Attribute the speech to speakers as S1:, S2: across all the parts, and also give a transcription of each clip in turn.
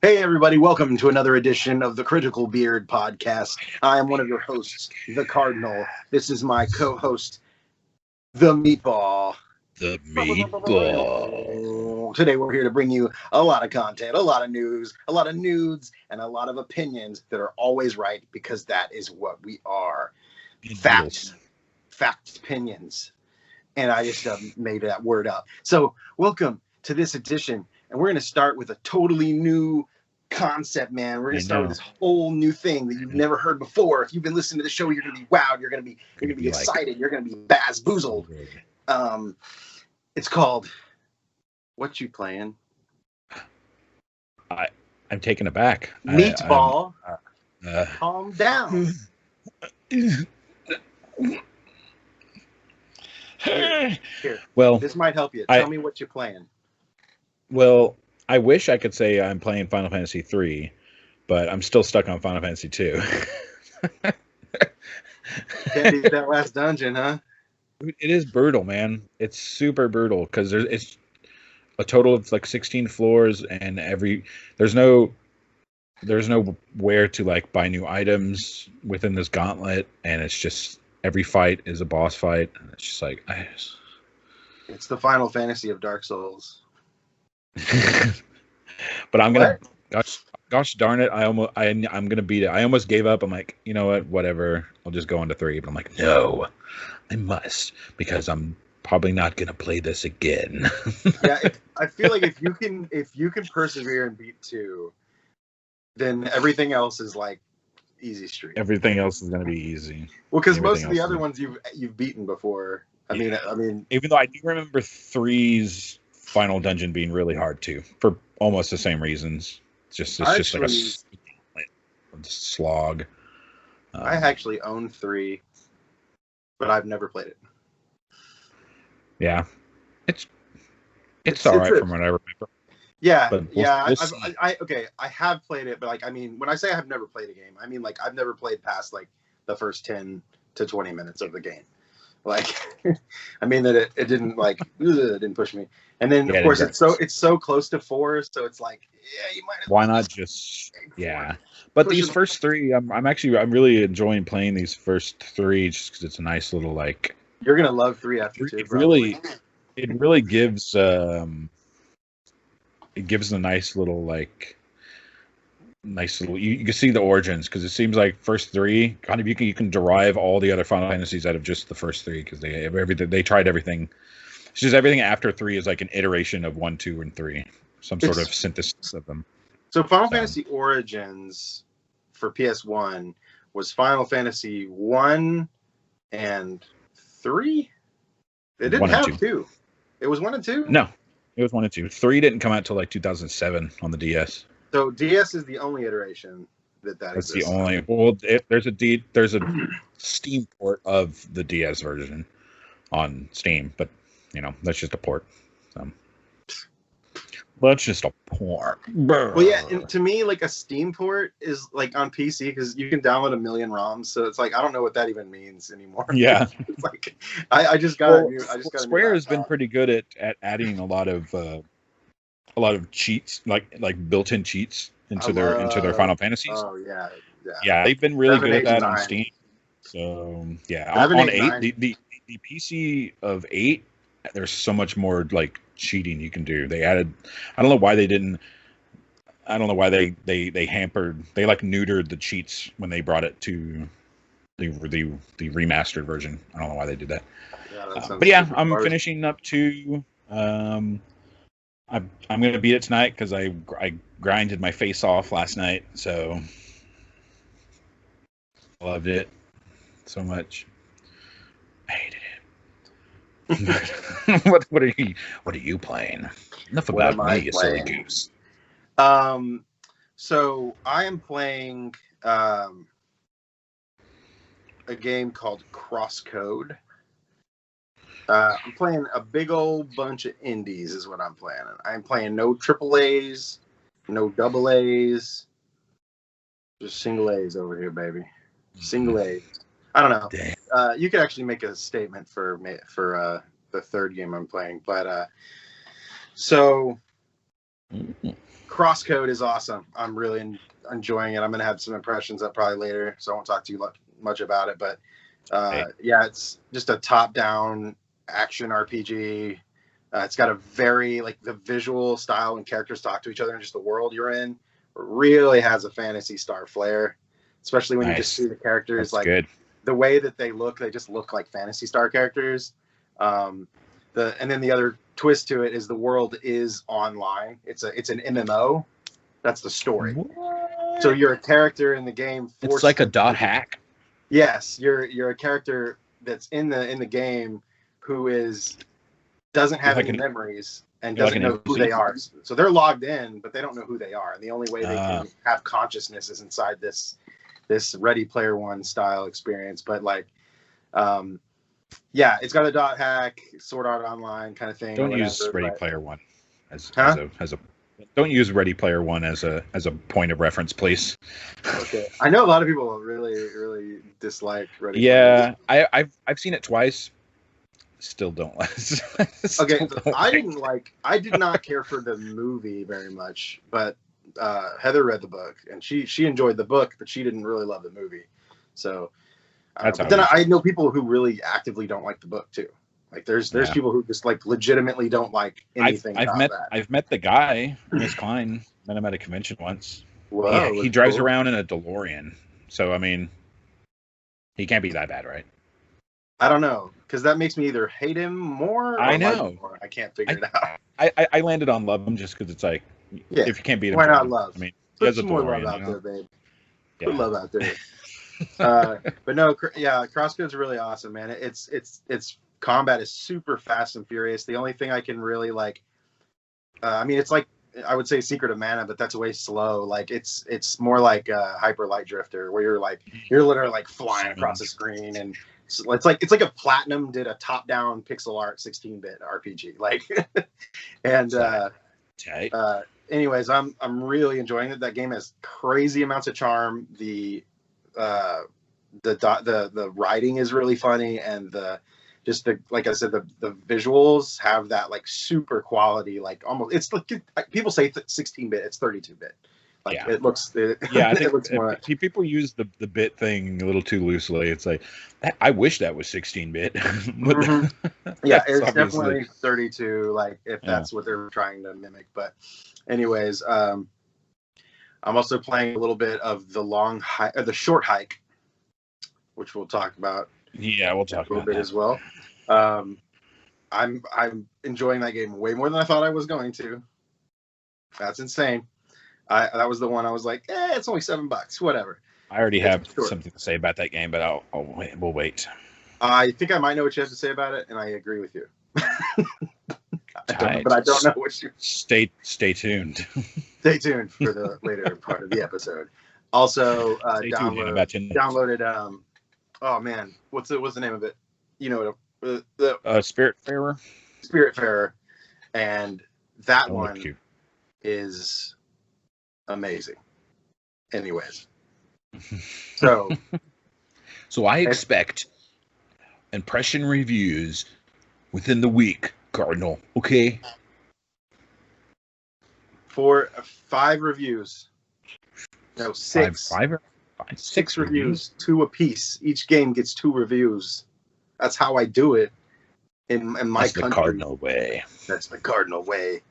S1: Hey, everybody, welcome to another edition of the Critical Beard Podcast. I am one of your hosts, The Cardinal. This is my co-host, The Meatball.
S2: The Meatball.
S1: Today we're here to bring you a lot of content, a lot of news, a lot of nudes, and a lot of opinions that are always right because that is what we are. Facts, opinions. And I just made that word up. So welcome to this edition. And we're going to start with a totally new concept, man. We're going to start with this whole new thing that you've never heard before. If you've been listening to the show, you're going to be wowed. You're going to be excited. You're going to be bamboozled. It's called What You Playing?
S2: I'm taken aback.
S1: Meatball. Calm down. Here.
S2: Well,
S1: this might help you. Tell me what you're playing.
S2: Well, I wish I could say I'm playing Final Fantasy 3, but I'm still stuck on Final Fantasy 2.
S1: Can't beat that last dungeon, huh?
S2: It is brutal, man. It's super brutal because it's a total of like 16 floors, and there's no where to like buy new items within this gauntlet, and it's just every fight is a boss fight, and it's just like
S1: it's the Final Fantasy of Dark Souls.
S2: But I'm gonna, gosh darn it! I'm gonna beat it. I almost gave up. I'm like, you know what? Whatever. I'll just go on to 3. But I'm like, no, I must, because I'm probably not gonna play this again.
S1: Yeah, I feel like if you can persevere and beat 2, then everything else is like easy street.
S2: Everything else is gonna be easy.
S1: Well, because most of the other ones you've beaten before. I mean,
S2: even though I do remember 3's final dungeon being really hard too, for almost the same reasons. It's just like a slog.
S1: I actually own 3, but I've never played it.
S2: Yeah, it's all right from what I remember.
S1: Yeah, I have played it, but like, I mean, when I say I have never played a game, I mean like I've never played past like the first 10 to 20 minutes of the game. Like, I mean that it didn't like it didn't push me. And then of course it's so close to 4, so it's like, yeah, you might.
S2: Why not just But these first 3, I'm really enjoying playing these first 3 just because it's a nice little like.
S1: You're gonna love 3 after 2.
S2: It really gives a nice little you can see the origins, because it seems like first 3 kind of you can derive all the other Final Fantasies out of just the first 3, because they tried everything. It's just everything after 3 is like an iteration of 1, 2, and 3, some sort of synthesis of them.
S1: So Final Fantasy Origins for PS1 was Final Fantasy 1 and 3. It didn't have 2. It was 1 and 2.
S2: No, it was 1 and 2. 3 didn't come out till like 2007 on the DS.
S1: So DS is the only iteration that
S2: That's
S1: exists.
S2: the only. Well, there's a Steam port of the DS version on Steam, but that's just a port. So that's just a port.
S1: Well, yeah, and to me, like a Steam port is like on PC because you can download a million ROMs. So it's like I don't know what that even means anymore.
S2: Yeah,
S1: it's like I just got.
S2: Square has been pretty good at adding a lot of cheats, like built-in cheats into their Final Fantasies.
S1: Oh
S2: yeah, they've been really good at that on Steam. So yeah, on 8, the PC of 8, there's so much more like cheating you can do. They added, I don't know why they hampered, they like neutered the cheats when they brought it to the remastered version. I don't know why they did that. But yeah, I'm finishing up to I'm gonna beat it tonight because I grinded my face off last night, so I loved it so much. I hated it. What are you playing? Enough about me, you silly goose.
S1: So I am playing a game called Crosscode. I'm playing a big old bunch of indies is what I'm playing. I'm playing no AAAs, no AA, just single A's over here, baby. Single A's. I don't know. You could actually make a statement for the third game I'm playing, but so Crosscode is awesome. I'm really enjoying it. I'm going to have some impressions up probably later, so I won't talk too much about it. But yeah, it's just a top-down action RPG. It's got a very, like, the visual style and characters talk to each other and just the world you're in really has a Phantasy Star flair, especially when you just see the characters. That's like good. The way that they just look like Phantasy Star characters. And then the other twist to it is the world is online. It's an MMO. That's the story. What? So you're a character in the game.
S2: It's like a dot hack.
S1: Yes, you're a character that's in the game who doesn't have any memories and doesn't know who they are. So they're logged in, but they don't know who they are. And the only way they can have consciousness is inside this Ready Player One style experience. But like, yeah, it's got a dot hack, Sword Art Online kind of thing.
S2: Don't use Ready Player One as a don't use Ready Player One as a point of reference, please.
S1: Okay, I know a lot of people really dislike Ready.
S2: Yeah, I've seen it twice. Still don't like.
S1: Okay, I did not care for the movie very much, but Heather read the book and she enjoyed the book, but she didn't really love the movie. So, but then I know people who really actively don't like the book too. Like there's people who just like legitimately don't like anything.
S2: I've met the guy, Miss Klein. Met him at a convention once.
S1: Whoa,
S2: he drives around in a DeLorean, so I mean, he can't be that bad, right?
S1: I don't know, because that makes me either hate him more or
S2: I know.
S1: like him more. I can't figure it out.
S2: I landed on love him just because it's like, if you can't beat him,
S1: why not love?
S2: I mean,
S1: put some more love out there, babe. Yeah. Put love out there. But no, yeah, Crosscode's really awesome, man. It's combat is super fast and furious. The only thing I can really like, I mean, it's like I would say Secret of Mana, but that's way slow. Like it's more like Hyper Light Drifter, where you're literally like flying across the screen, and it's like a Platinum did a top-down pixel art 16-bit RPG. Like, and anyways, I'm really enjoying it. That game has crazy amounts of charm. The writing is really funny, and like I said, the visuals have that like super quality, like almost, it's like people say 16-bit, it's 32-bit. Like it looks,
S2: I think it looks more. People use the bit thing a little too loosely. It's like, I wish that was 16-bit.
S1: Mm-hmm. Yeah, it's definitely 32. Like if that's what they're trying to mimic. But anyways, I'm also playing a little bit of the short hike, which we'll talk about.
S2: Yeah, we'll talk
S1: a little
S2: about
S1: bit
S2: that
S1: as well. I'm enjoying that game way more than I thought I was going to. That's insane. That was the one I was like, it's only $7, whatever.
S2: I already have something to say about that game, but we'll wait.
S1: I think I might know what you have to say about it, and I agree with you. But I don't know what you.
S2: Stay tuned.
S1: Stay tuned for the later part of the episode. Also, downloaded. Oh man, what's the name of it? You know, the
S2: Spiritfarer.
S1: Spiritfarer, and that one is amazing. Anyways, so
S2: I expect impression reviews within the week, Cardinal. Okay.
S1: For 5 reviews. No, 6. Six reviews, 2 apiece. Each game gets 2 reviews. That's how I do it in my country.
S2: That's the Cardinal way.
S1: That's the Cardinal way.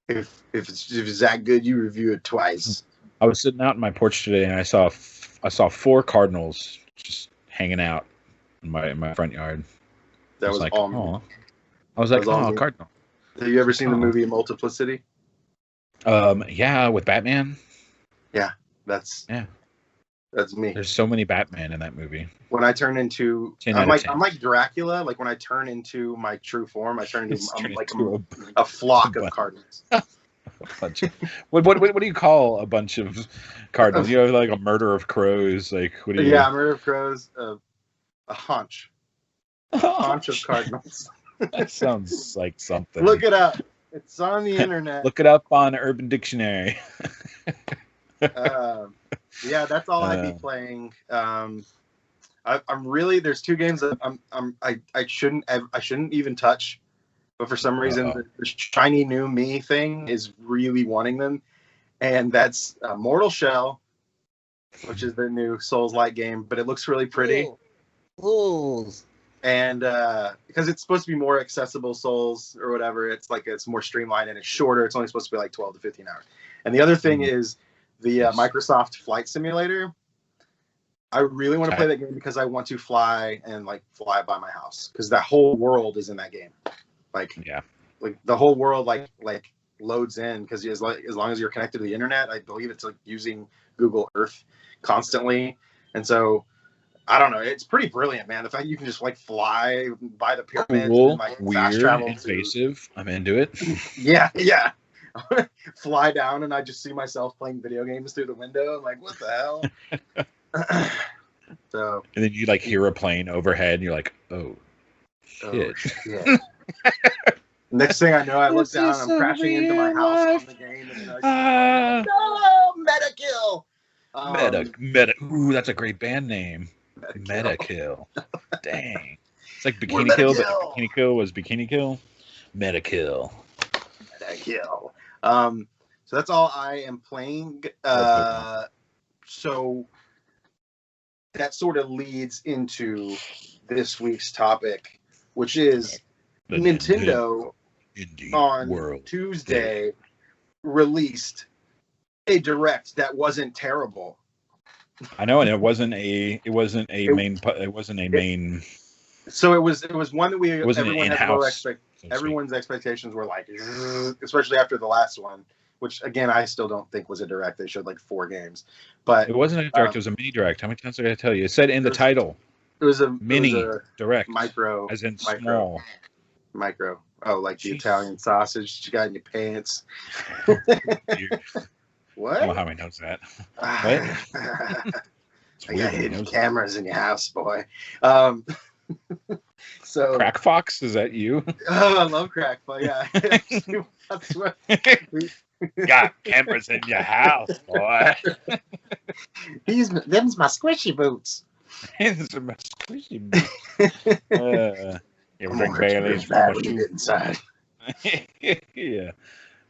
S1: If it's that good, you review it twice.
S2: I was sitting out in my porch today, and I saw 4 cardinals just hanging out in my front yard.
S1: That was
S2: like,
S1: all me.
S2: I was like, oh, cardinal.
S1: Have you ever seen the movie Multiplicity?
S2: Yeah, with Batman.
S1: Yeah, that's me.
S2: There's so many Batman in that movie.
S1: When I turn into, I'm like Dracula. Like when I turn into my true form, I turn into a flock of cardinals.
S2: What do you call a bunch of cardinals? You know, like a murder of crows. Like what do you?
S1: Yeah, murder of crows. A haunch. A haunch of cardinals.
S2: That sounds like something.
S1: Look it up. It's on the internet.
S2: Look it up on Urban Dictionary.
S1: Yeah, that's all I'd be playing. I'm really, there's 2 games that I shouldn't even touch, but for some reason the shiny new me thing is really wanting them, and that's Mortal Shell, which is the new Souls-like game, but it looks really pretty.
S3: Souls.
S1: And because it's supposed to be more accessible Souls or whatever, it's more streamlined and it's shorter. It's only supposed to be like 12 to 15 hours. And the other thing is the Microsoft Flight Simulator. I really want to play that game because I want to fly by my house, because that whole world is in that game. Like the whole world like loads in, because as long as you're connected to the internet, I believe it's like using Google Earth constantly. And so I don't know, it's pretty brilliant, man. The fact you can just like fly by the pyramids,
S2: cool,
S1: and like
S2: weird,
S1: fast travel,
S2: invasive. I'm into it.
S1: yeah. Fly down and I just see myself playing video games through the window. I'm like, what the hell? So, and
S2: then you like hear a plane overhead and you're like, oh shit.
S1: Next thing I know, I look down and I'm crashing into my house on the game, and then I no,
S2: Meta. Ooh, that's a great band name. Meta Kill. Dang. It's like Bikini Kill, but Bikini Kill was Bikini Kill. Meta Kill.
S1: So that's all I am playing. So that sort of leads into this week's topic, which is Nintendo on Tuesday released a Direct that wasn't terrible.
S2: I know, and it wasn't a main.
S1: So it was one that everyone had low everyone's expectations were like, especially after the last one, which again I still don't think was a Direct. They showed like 4 games, but
S2: it wasn't a Direct. It was a mini Direct. How many times did I tell you? It said in the title.
S1: It was a
S2: mini Direct,
S1: micro,
S2: as in small.
S1: Micro. Oh, like the Italian sausage you got in your pants. What?
S2: I don't know how he knows that. What?
S1: I got hidden cameras in your house, boy. So
S2: Crack Fox, is that you?
S1: Oh, I love Crack Fox. Yeah, that's what.
S2: Got cameras in your house, boy.
S1: Them's my squishy boots.
S2: Them's my squishy boots. You ever drink Bailey's from a shoe
S1: inside?
S2: Yeah.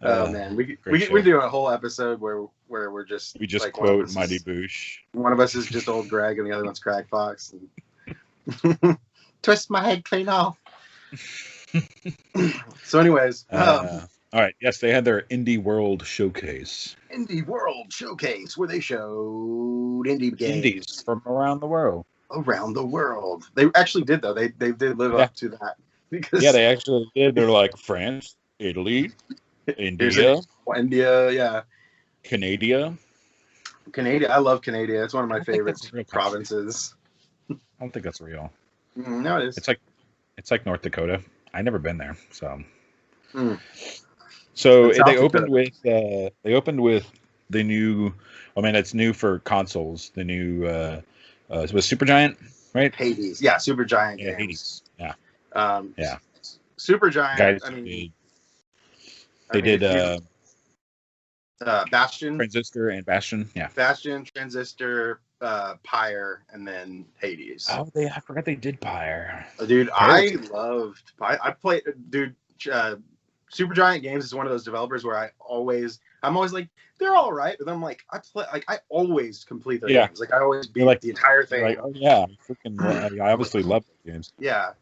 S1: Oh man, we're doing a whole episode where we just
S2: like, quote Mighty Boosh.
S1: One of us is just old Greg and the other one's Crack Fox. And twist my head clean off. So, anyways,
S2: all right. Yes, they had their Indie World Showcase.
S1: Indie World Showcase, where they showed indie games.
S2: Indies from around the world.
S1: Around the world. They actually did, though. They did live up to that. Because
S2: they actually did. They're like France, Italy, India,
S1: yeah.
S2: Canada.
S1: I love Canada. It's one of my favorite provinces.
S2: I don't think that's real.
S1: No, it is.
S2: It's like North Dakota. I never been there, so. So they opened with the new. I mean, it's new for consoles. The new it was Supergiant, right?
S1: Hades, yeah, Supergiant games.
S2: Hades, yeah.
S1: Supergiant.
S2: Guys,
S1: I mean,
S2: they did
S1: Bastion,
S2: Transistor, and Bastion. Yeah.
S1: Bastion, Transistor, Pyre, and then Hades.
S2: Oh, I forgot they did Pyre.
S1: Dude, I loved Pyre. I played, dude. Supergiant Games is one of those developers where I'm always like, they're all right, but then I'm like, I always complete their games. Like I always beat like the entire thing.
S2: Like, oh yeah, I obviously love those games.
S1: Yeah.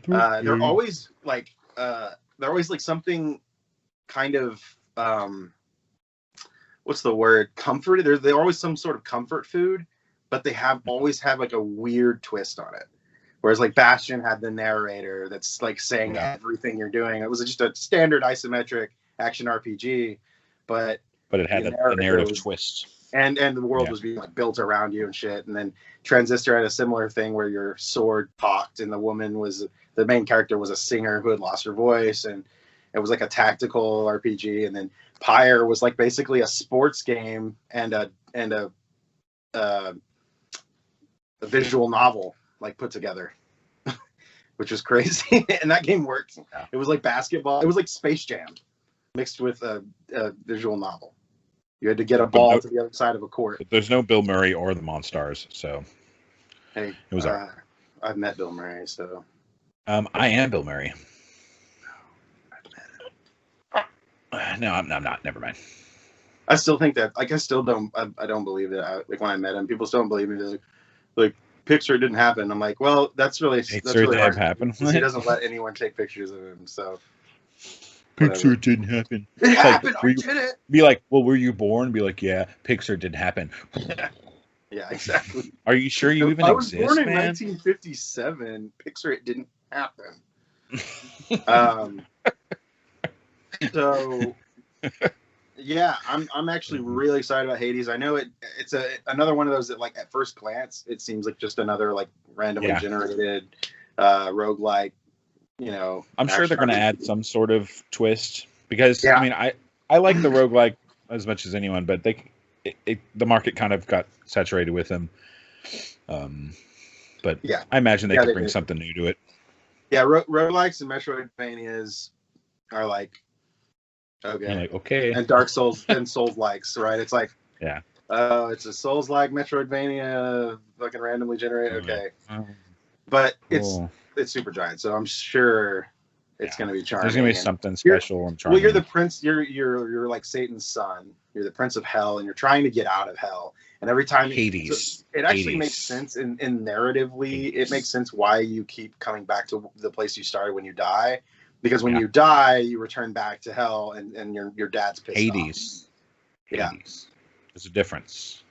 S1: They're always like something kind of what's the word? Comfort. They're always some sort of comfort food, but they always have like a weird twist on it. Whereas like Bastion had the narrator that's like saying everything you're doing. It was just a standard isometric action RPG, but
S2: it had a narrative twist.
S1: And the world was being like built around you and shit. And then Transistor had a similar thing where your sword talked, and the main character was a singer who had lost her voice, and it was like a tactical RPG. And then Pyre was like basically a sports game and a visual novel like put together, which was crazy. And that game worked. Yeah. It was like basketball. It was like Space Jam mixed with a visual novel. You had to get a ball to the other side of a court.
S2: There's no Bill Murray or the Monstars, so
S1: hey,
S2: it was.
S1: I've met Bill Murray, so
S2: I am Bill Murray. No, I'm not. Never mind.
S1: I still think that, like, I still don't, I don't believe that. Like, when I met him, people still don't believe me. Like Pixar didn't happen. I'm like, well, that's really
S2: hard.
S1: Happen. He doesn't let anyone take pictures of him, so.
S2: Pixar didn't happen.
S1: It happened. I did it.
S2: Be like, well, were you born? Be like, yeah, Pixar didn't happen.
S1: Yeah, exactly.
S2: Are you sure you even exist, man? I was born in
S1: 1957. Pixar, it didn't happen. So, yeah, I'm actually really excited about Hades. I know it's another one of those that, like, at first glance, it seems like just another, like, randomly generated roguelike. You know,
S2: I'm sure they're going to add some sort of twist because I mean, I like the roguelike as much as anyone, but the market kind of got saturated with them. But yeah, I imagine they could bring something new to it.
S1: Yeah, roguelikes and Metroidvanias are like
S2: okay,
S1: and Dark Souls and Souls likes, right? It's like it's a Souls like Metroidvania, fucking randomly generated. Okay, but it's Supergiant, so I'm sure it's going to be charming.
S2: There's going to be something special and charming.
S1: Well, you're the prince. You're like Satan's son. You're the prince of hell, and you're trying to get out of hell. And every time
S2: Hades,
S1: it actually makes sense in narratively. Hades. It makes sense why you keep coming back to the place you started when you die, because when you die, you return back to hell, and your dad's pissed
S2: Hades.
S1: off. Yeah,
S2: there's a difference.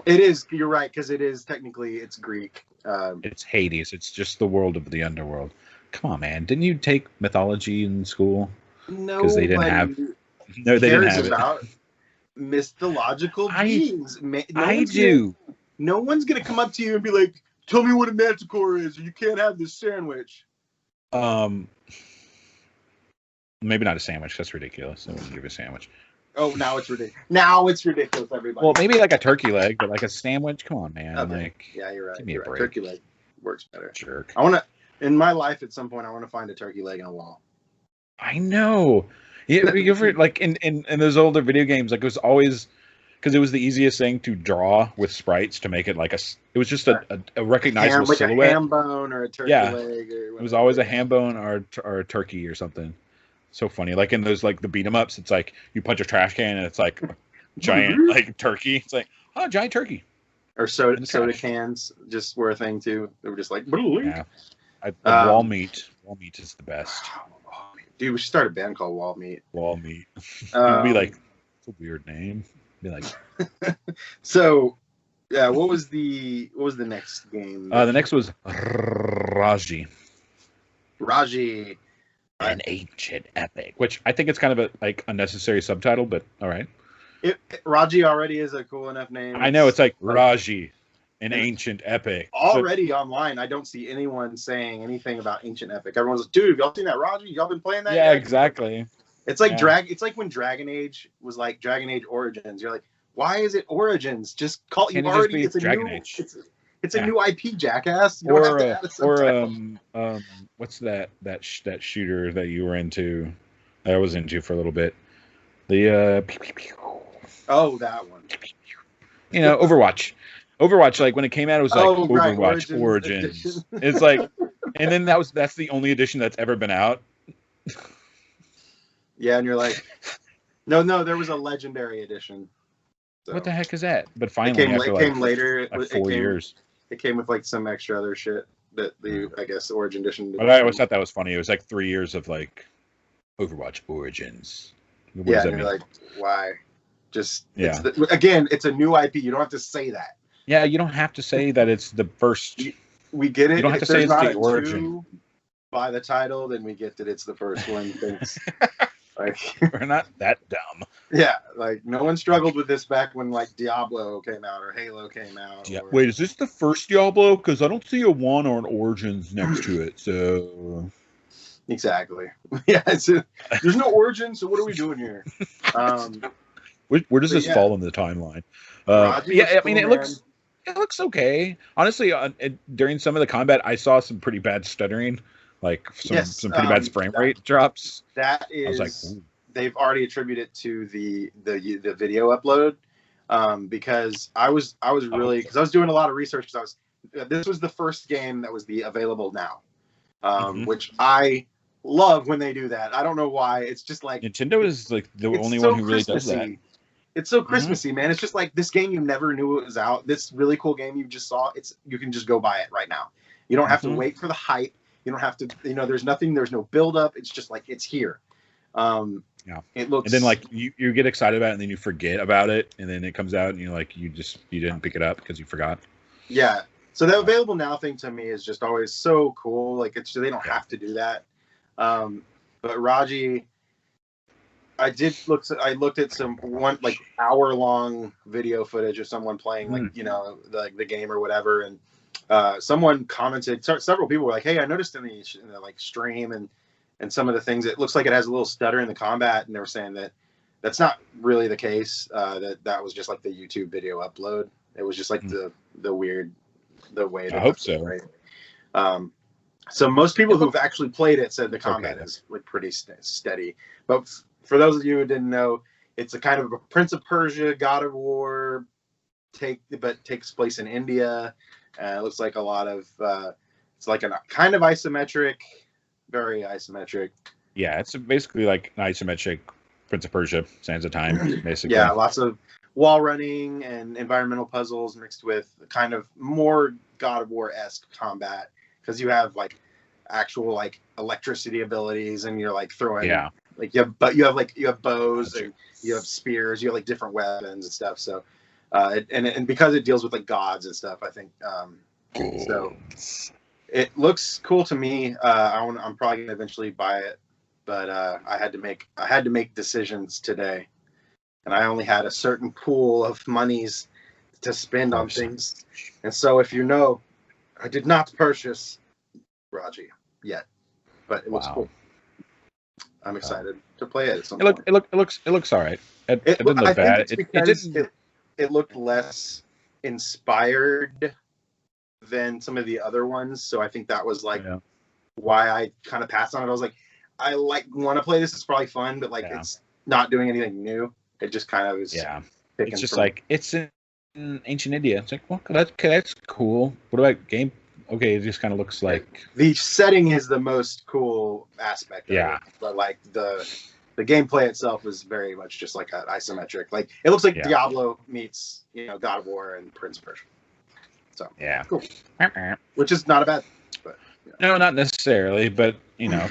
S1: It is. You're right, because it's Greek.
S2: It's Hades. It's just the world of the underworld. Come on, man. Didn't you take mythology in school?
S1: No,
S2: because they didn't have. No, they didn't have
S1: about mythological beings.
S2: I do.
S1: No one's gonna come up to you and be like, "Tell me what a manticore is, or you can't have this sandwich."
S2: Maybe not a sandwich. That's ridiculous. I wouldn't give a sandwich.
S1: Oh, now it's ridiculous. Now it's ridiculous, everybody.
S2: Well, maybe like a turkey leg, but like a sandwich. Come on, man.
S1: Okay.
S2: Like,
S1: yeah, you're right.
S2: Give me a break.
S1: Turkey leg works better.
S2: Jerk.
S1: I want to. In my life, at some point, I want to find a turkey leg in a wall.
S2: I know. Yeah, like in those older video games, like it was always because it was the easiest thing to draw with sprites to make it like it was just a recognizable silhouette.
S1: A ham bone or a turkey leg. Or
S2: it was always a ham bone or a turkey or something. So funny, like in those like the beat 'em ups, it's like you punch a trash can and it's like giant like turkey. It's like giant turkey.
S1: Or soda cans just were a thing too. They were just like
S2: yeah. Wall meat. Wall meat is the best.
S1: Dude, we should start a band called Wall Meat.
S2: Wall Meat. It'd be like it's a weird name. It'd be like
S1: so. Yeah, what was the next game?
S2: The next was Raji.
S1: Raji.
S2: An ancient epic, which I think it's kind of a unnecessary subtitle, but all right.
S1: Raji already is a cool enough name.
S2: I know it's like Raji, an ancient epic.
S1: Already online, I don't see anyone saying anything about ancient epic. Everyone's like, dude, y'all seen that Raji? Y'all been playing that?
S2: Yeah, exactly.
S1: It's like It's like when Dragon Age was like Dragon Age Origins. You're like, why is it Origins? Just call it. It's a
S2: Dragon
S1: new
S2: Age.
S1: It's a new IP, jackass. You
S2: what's that shooter that you were into? I was into for a little bit. The
S1: that one.
S2: You know, Overwatch. Overwatch, like when it came out, it was like Overwatch Origins. It's like, and then that's the only edition that's ever been out.
S1: Yeah, and you're like, no, there was a legendary edition.
S2: So. What the heck is that? But finally,
S1: it came later.
S2: Like 4 years.
S1: It came with like some extra other shit that I guess Origin edition.
S2: But I always thought that was funny. It was like 3 years of like Overwatch Origins.
S1: What does that mean? Like, why? Just it's a new IP. You don't have to say that.
S2: Yeah, you don't have to say that it's the first.
S1: We get it.
S2: You don't have to say it's the origin.
S1: By the title, then we get that it's the first one. Like,
S2: we're not that dumb.
S1: Yeah, like no one struggled with this back when like Diablo came out or Halo came out.
S2: Yeah. Wait, is this the first Diablo? Because I don't see a 1 or an Origins next to it. So
S1: exactly. Yeah, there's no Origin. So what are we doing here?
S2: Where does this fall in the timeline? I mean, it looks okay. Honestly, during some of the combat, I saw some pretty bad stuttering. Like some pretty bad frame rate drops.
S1: That is,
S2: I was like, ooh.
S1: They've already attributed it to the video upload, because I was really because I was doing a lot of research because this was the first game that was available now, which I love when they do that. I don't know why. It's just like
S2: Nintendo is like the only
S1: so
S2: one who really does that.
S1: It's so Christmassy, man. It's just like this game you never knew it was out. This really cool game you just saw. You can just go buy it right now. You don't have to wait for the hype. You don't have to. There's nothing. There's no build up. It's just like it's here. It looks.
S2: And then like you get excited about it, and then you forget about it, and then it comes out, and you're like you didn't pick it up because you forgot.
S1: Yeah. So the available now thing to me is just always so cool. Like they don't have to do that. But Raji, I looked at some like hour-long video footage of someone playing like the game or whatever, and someone commented. Several people were like, "Hey, I noticed in the like stream and some of the things, it looks like it has a little stutter in the combat," and they were saying that that's not really the case. That was just like the YouTube video upload. It was just like the weird way.
S2: I hope so.
S1: Right. So most people who've actually played it said the combat is like pretty steady. But for those of you who didn't know, it's a kind of a Prince of Persia, God of War but takes place in India. It looks like a lot of it's like a kind of isometric, very isometric.
S2: Yeah, it's basically like an isometric Prince of Persia Sands of Time, basically.
S1: Yeah, lots of wall running and environmental puzzles mixed with kind of more God of War-esque combat, because you have like actual like electricity abilities, and you're like throwing like you have bows and you have spears, you have like different weapons and stuff. So and because it deals with like gods and stuff, I think so it looks cool to me. I'm probably gonna eventually buy it, but I had to make decisions today, and I only had a certain pool of monies to spend on things. And so if I did not purchase Raji yet, but it looks cool. I'm excited to play it.
S2: It looks all right. It didn't look bad.
S1: It looked less inspired than some of the other ones, so I think that was like why I kind of passed on it. I was like, I want to play this. It's probably fun, but like it's not doing anything new. It just kind of is.
S2: Yeah, it's just like it's in ancient India. It's like, well, that's cool. What about game? Okay, it just kind of looks like
S1: the setting is the most cool aspect of it, but like the gameplay itself is very much just like an isometric. Like it looks like Diablo meets God of War and Prince of Persia. So cool. Which is not a bad thing, but
S2: no, not necessarily, but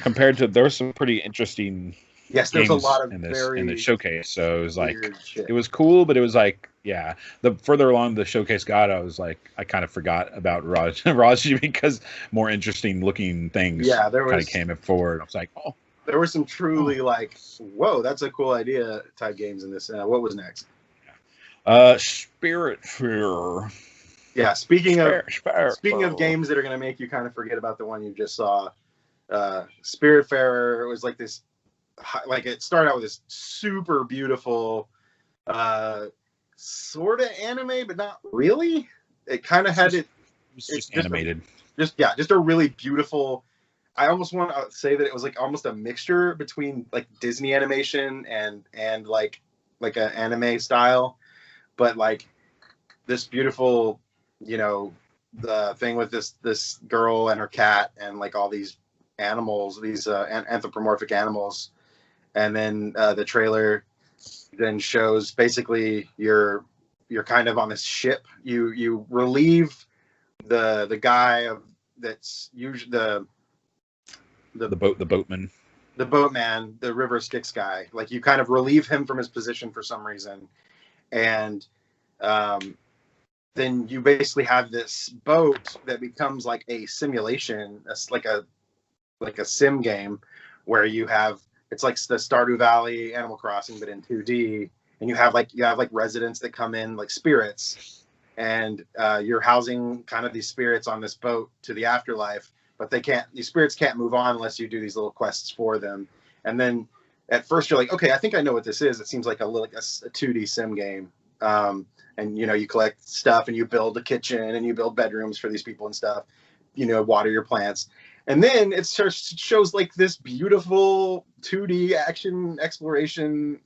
S2: compared to, there was some pretty interesting
S1: there's a lot of
S2: in the showcase. So it was like it was cool, but it was like the further along the showcase got, I was like, I kind of forgot about Raji because more interesting looking things kind of came forward. I was like, oh,
S1: there were some truly like, whoa, that's a cool idea type games in this. What was next?
S2: Spiritfarer.
S1: Yeah, speaking of games that are going to make you kind of forget about the one you just saw, Spiritfarer was like this, like it started out with this super beautiful, sort of anime, but not really. It kind of had
S2: it's just animated.
S1: Just a really beautiful. I almost want to say that it was like almost a mixture between like Disney animation and like an anime style, but like this beautiful, the thing with this girl and her cat and like all these animals, these anthropomorphic animals, and then the trailer then shows basically you're kind of on this ship. You relieve the guy that's usually the boatman, the River Styx guy. Like you kind of relieve him from his position for some reason, and then you basically have this boat that becomes like a simulation, like a sim game, where you have, it's like the Stardew Valley Animal Crossing, but in 2D, and you have like residents that come in, like spirits, and you're housing kind of these spirits on this boat to the afterlife, but these spirits can't move on unless you do these little quests for them. And then at first you're like, okay, I think I know what this is. It seems like a 2D sim game. And you collect stuff and you build a kitchen and you build bedrooms for these people and stuff, water your plants. And then it shows like this beautiful 2D action exploration,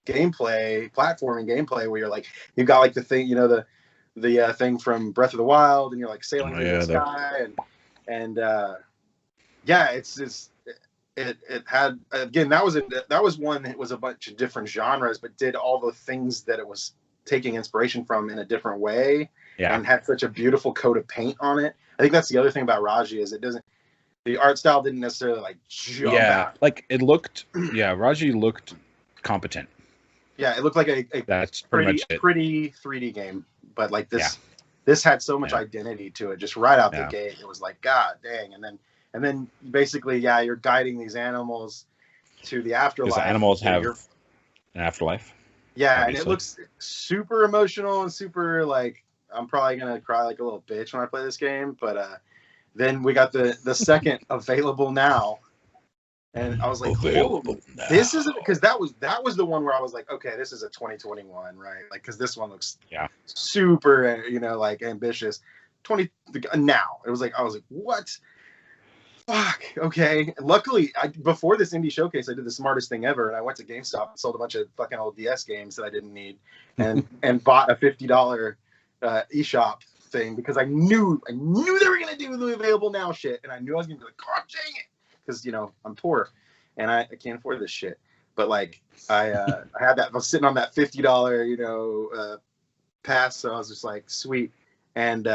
S1: gameplay, platforming gameplay, where you're like, you've got like the thing, the thing from Breath of the Wild, and you're like sailing through the sky, and Yeah, it had, again, that was one that was a bunch of different genres, but did all the things that it was taking inspiration from in a different way, and had such a beautiful coat of paint on it. I think that's the other thing about Raji is the art style didn't necessarily like jump out.
S2: Like it looked. Yeah, Raji looked competent.
S1: Yeah, it looked like a
S2: that's pretty
S1: 3D game, but like this had so much identity to it just right out the gate. It was like, God dang. And then basically, you're guiding these animals to the afterlife.
S2: Because animals have an afterlife.
S1: Yeah, obviously. And it looks super emotional and super like, I'm probably going to cry like a little bitch when I play this game. But then we got the second available now. And I was like, this isn't, because that was the one where I was like, okay, this is a 2021, right? Like, because this one looks super, like ambitious. Now it was like, I was like, what? Fuck. Okay. Luckily, before this indie showcase, I did the smartest thing ever, and I went to GameStop and sold a bunch of fucking old DS games that I didn't need, and bought a $50 eShop thing because I knew they were gonna do the available now shit, and I knew I was gonna be like, God dang it. Because I'm poor and I can't afford this shit. But like I had that, I was sitting on that $50 pass, so I was just like, sweet. And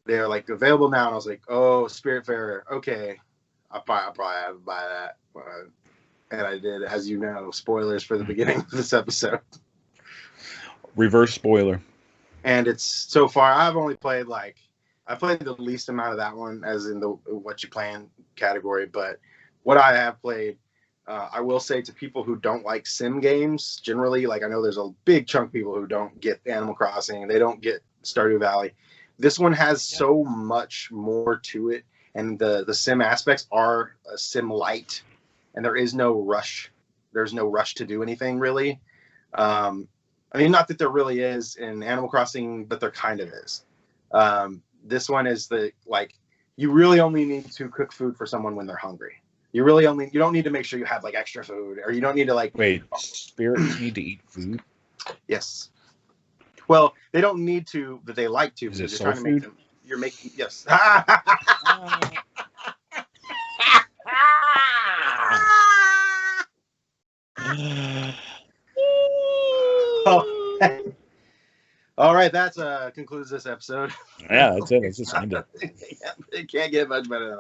S1: they're like available now, and I was like, oh, Spiritfarer, okay, I'll probably have to buy that. And I did, as you know. Spoilers for the beginning of this episode.
S2: Reverse spoiler.
S1: And it's so far I've only played I played the least amount of that one, as in the what you playing category. But what I have played, I will say to people who don't like sim games, generally, like I know there's a big chunk of people who don't get Animal Crossing, they don't get Stardew Valley. This one has so much more to it, and the sim aspects are a sim light, and there is no rush. There's no rush to do anything really. I mean, not that there really is in Animal Crossing, but there kind of is. This one is you really only need to cook food for someone when they're hungry. You don't need to make sure you have extra food, or you don't need to
S2: wait, spirits need to eat food?
S1: Yes. Well, they don't need to, but they like to.
S2: Is it
S1: soul
S2: food?
S1: You're making, yes. All right, that concludes this episode.
S2: Yeah, that's it. Let's just end it.
S1: It can't get much better than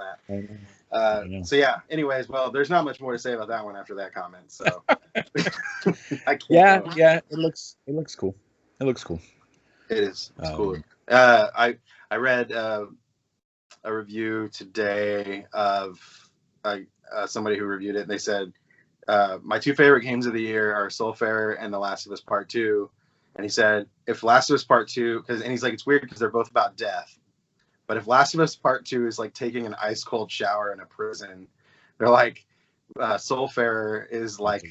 S1: that. So yeah. Anyways, well, there's not much more to say about that one after that comment. So
S2: yeah, it looks cool. It looks cool.
S1: It is. It's cool. I read a review today of somebody who reviewed it. And they said my two favorite games of the year are Soulfarer and The Last of Us Part 2. And he said, if Last of Us Part 2, and he's like, it's weird because they're both about death. But if Last of Us Part 2 is like taking an ice cold shower in a prison, they're like, Soulfarer is like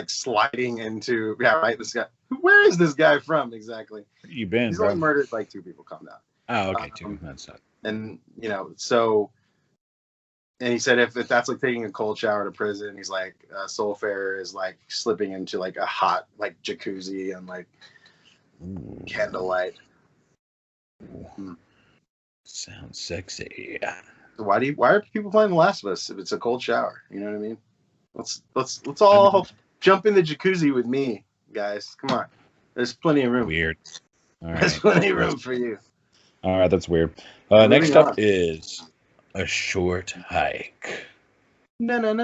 S1: sliding into, this guy. Where is this guy from exactly?
S2: Where you been?
S1: He's only murdered like 2 people. Calm down.
S2: Oh, okay, 2. That's not.
S1: And so. And he said if that's like taking a cold shower to prison, he's like, Soulfarer is like slipping into like a hot jacuzzi and candlelight.
S2: Sounds sexy.
S1: Why are people playing The Last of Us if it's a cold shower? You know what I mean? Let's all jump in the jacuzzi with me, guys. Come on. There's plenty of room.
S2: Weird. All right.
S1: There's plenty of room for you.
S2: All right, that's weird. Next up is A Short Hike. Now, I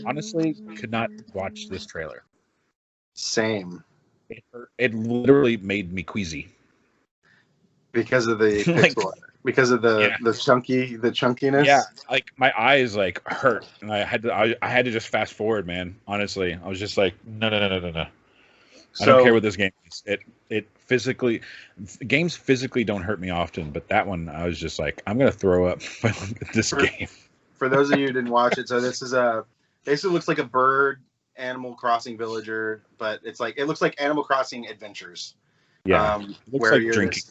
S2: honestly could not watch this trailer.
S1: Same.
S2: It literally made me queasy.
S1: Because of the pixel, because of the chunkiness.
S2: Yeah, like my eyes hurt, and I had to just fast forward, man. Honestly, I was just like, no. I don't care what this game is. It physically, games physically don't hurt me often, but that one I was just like, I'm gonna throw up by looking at this game.
S1: For those of you who didn't watch it, so this is basically looks like a bird Animal Crossing villager, but it looks like Animal Crossing Adventures.
S2: Yeah, it looks
S1: where
S2: like
S1: you're
S2: drinking.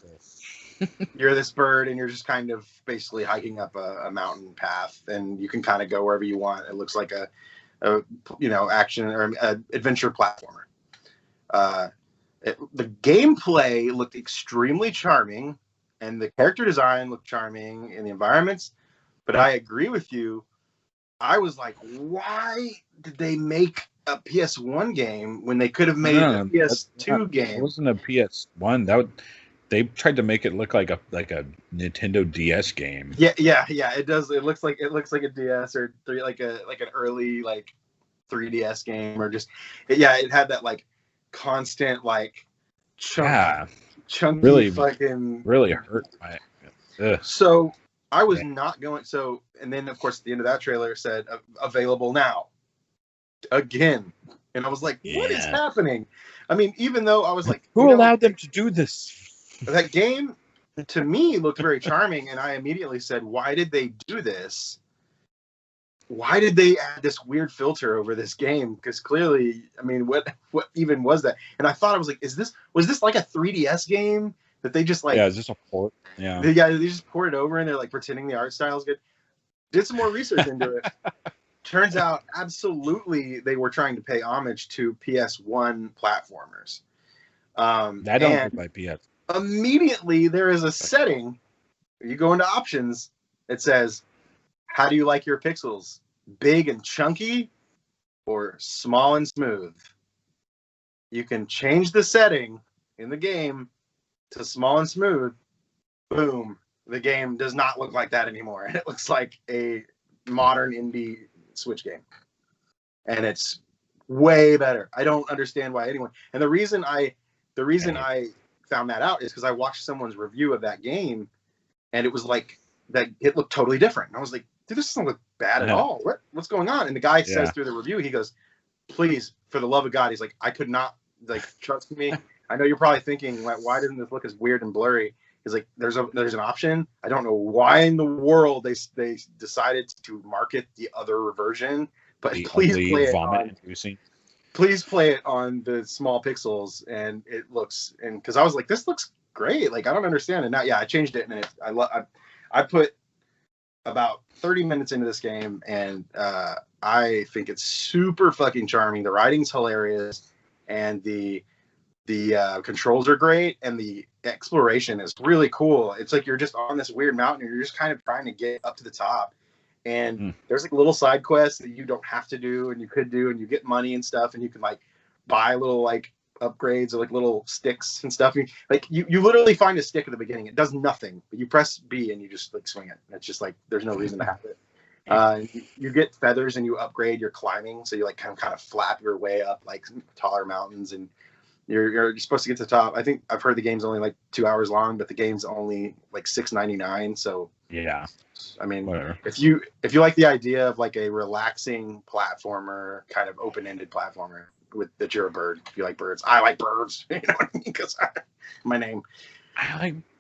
S1: You're this bird, and you're just kind of basically hiking up a mountain path, and you can kind of go wherever you want. It looks like a action or adventure platformer. The gameplay looked extremely charming. and the character design looked charming in the environments. But I agree with you. I was like, why did they make a PS1 game when they could have made a PS2 game?
S2: It wasn't a PS1. They tried to make it look like a Nintendo DS game.
S1: Yeah. It does. It looks like a DS or like an early like 3DS game or just it had that like constant like chunky
S2: really
S1: fucking
S2: really hurt my it. Ugh.
S1: So I was not going. So, and then of course, at the end of that trailer said available now again. And I was like, what is happening? I mean, even though I was like,
S2: who allowed them to do this?
S1: That game to me looked very charming. And I immediately said, why did they do this? Why did they add this weird filter over this game? Because clearly, I mean, what even was that? And I thought, I was like, was this like a 3DS game? That they just like
S2: is this a port? Yeah,
S1: they just poured it over and they're like pretending the art style is good. Did some more research into it. Turns out, absolutely, they were trying to pay homage to PS1 platformers.
S2: I don't look like PS.
S1: Immediately, there is a setting. You go into options. It says, "How do you like your pixels? Big and chunky, or small and smooth?" You can change the setting in the game to small and smooth. Boom. The game does not look like that anymore. It looks like a modern indie Switch game. And it's way better. I don't understand why anyone. And the reason I found that out is because I watched someone's review of that game and it was like that it looked totally different. And I was like, dude, this doesn't look bad at all. What's going on? And the guy says through the review, he goes, please, for the love of God, he's like, I could not, like, trust me. I know you're probably thinking, why doesn't this look as weird and blurry? He's like, there's an option. I don't know why in the world they decided to market the other version, but please play it on the small pixels, and it looks. And because I was like, this looks great. Like, I don't understand it now. Yeah, I changed it, and I put about 30 minutes into this game, and I think it's super fucking charming. The writing's hilarious, and the controls are great, and the exploration is really cool. It's like you're just on this weird mountain and you're just kind of trying to get up to the top, and there's like little side quests that you don't have to do and you could do, and you get money and stuff, and you can like buy little like upgrades or like little sticks and stuff. You literally find a stick at the beginning. It does nothing, but you press B and you just like swing it. It's just like there's no reason to have it. You get feathers and you upgrade your climbing, so you like kind of flap your way up like taller mountains, and you're supposed to get to the top. I think I've heard the game's only like 2 hours long, but the game's only like $6.99. So
S2: yeah,
S1: I mean,
S2: whatever.
S1: If you like the idea of like a relaxing platformer, kind of open-ended platformer that you're a bird. If you like birds, I like birds. You know what I mean? Because my name.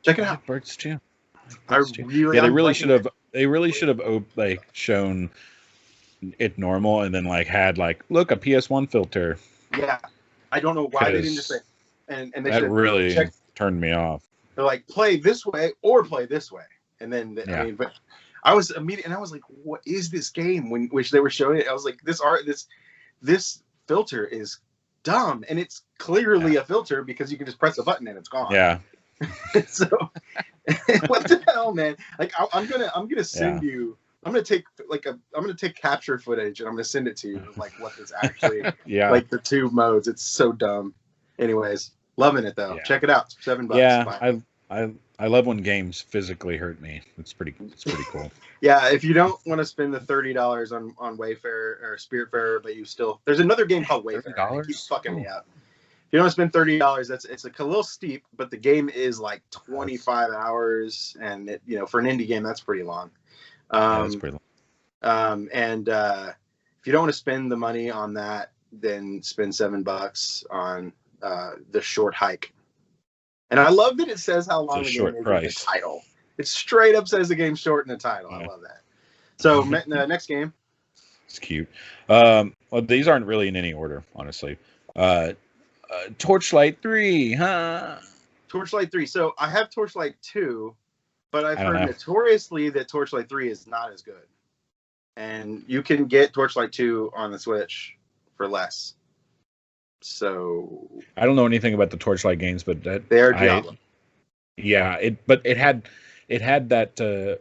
S1: Check it out.
S2: Birds too.
S1: They
S2: really should have. They really should have like shown it normal and then like had like look a PS1 filter.
S1: Yeah. I don't know why they didn't just say, and they
S2: that really turned me off.
S1: They're like, play this way or play this way, and then I mean, but I was immediate, and I was like, what is this game? Which they were showing it, I was like, this filter is dumb, and it's clearly a filter because you can just press a button and it's gone.
S2: Yeah.
S1: So what the hell, man? Like I'm gonna send you. I'm gonna take capture footage and I'm gonna send it to you. Like what is actually like the two modes. It's so dumb. Anyways, loving it though. Check it out. $7.
S2: Yeah, I love when games physically hurt me. It's pretty cool.
S1: Yeah, if you don't want to spend the $30 on Wayfarer or Spiritfarer, but you still there's another game called Wayfarer. It keeps fucking me up. If you don't spend $30, it's a little steep, but the game is like 25 hours, and it, for an indie game that's pretty long.
S2: That's pretty long.
S1: And if you don't want to spend the money on that, then spend $7 on The Short Hike. And I love that it says how long the game is in the title. It straight up says the game's short in the title. I love that. So next game.
S2: It's cute. Well, these aren't really in any order, honestly. Torchlight 3, huh?
S1: Torchlight 3. So I have Torchlight 2, but I've heard notoriously that Torchlight 3 is not as good. And you can get Torchlight 2 on the Switch for less. So
S2: I don't know anything about the Torchlight games, but
S1: they're Diablo.
S2: Yeah, but it had that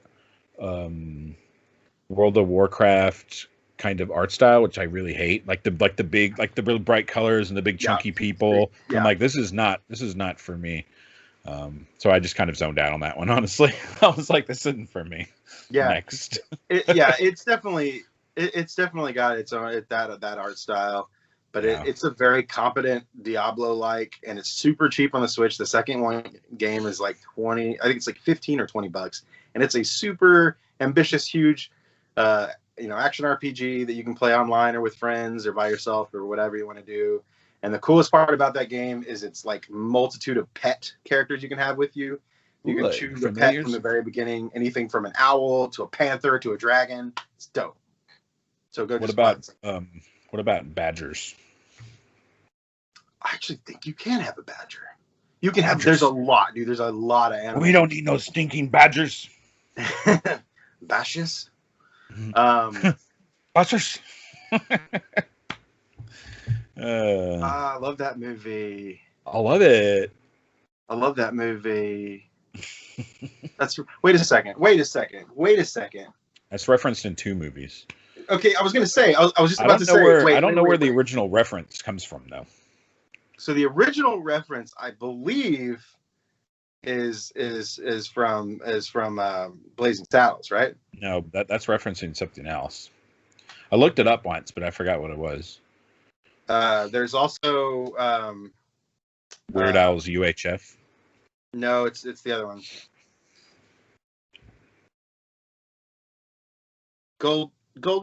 S2: World of Warcraft kind of art style, which I really hate. Like the big, like the really bright colors and the big chunky people. Yeah. I'm like, this is not for me. So I just kind of zoned out on that one, honestly. I was like, this isn't for me.
S1: Yeah.
S2: Next.
S1: It's definitely got its own that art style, but it's a very competent Diablo-like, and it's super cheap on the Switch. The second one game is like 20, I think it's like 15 or $20, and it's a super ambitious, huge, action RPG that you can play online or with friends or by yourself or whatever you want to do. And the coolest part about that game is it's like multitude of pet characters you can have with you. You can choose a pet from the very beginning, anything from an owl to a panther to a dragon. It's dope. So go.
S2: What about badgers?
S1: I actually think you can have a badger. You can have. There's a lot, dude. There's a lot of animals.
S2: We don't need no stinking badgers.
S1: Bashes.
S2: Busters.
S1: I love that movie.
S2: I love it.
S1: I love that movie. Wait a second.
S2: That's referenced in 2 movies.
S1: Okay, I was going to say. I was just about to say.
S2: I don't know where the original reference comes from, though.
S1: So the original reference, I believe, is from Blazing Saddles, right?
S2: No, that's referencing something else. I looked it up once, but I forgot what it was.
S1: There's also
S2: Weird Al's UHF.
S1: No, it's the other one. Gold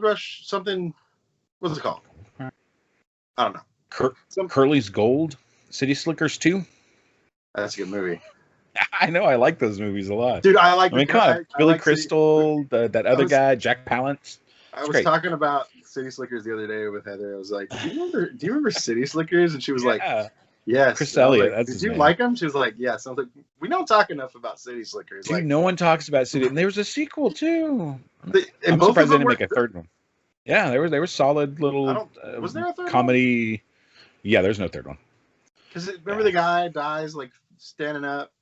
S1: Rush something. What's it called? I don't know.
S2: Curly's Gold. City Slickers 2.
S1: That's a good movie.
S2: I know. I like those movies a lot,
S1: dude.
S2: I mean, come on, Billy Crystal, that other guy, Jack Palance.
S1: I was talking about City Slickers the other day with Heather. I was like, do you remember City Slickers? And she was like, yes.
S2: Chris Elliott.
S1: Like, did you like them? She was like, yes. I was like, we don't talk enough about City Slickers.
S2: Dude,
S1: like,
S2: no one talks about City. And there was a sequel too.
S1: I'm
S2: surprised they didn't make a third one. Yeah, they were solid little
S1: was there a third
S2: comedy. One? Yeah, there's no third one.
S1: Because remember the guy dies like standing up.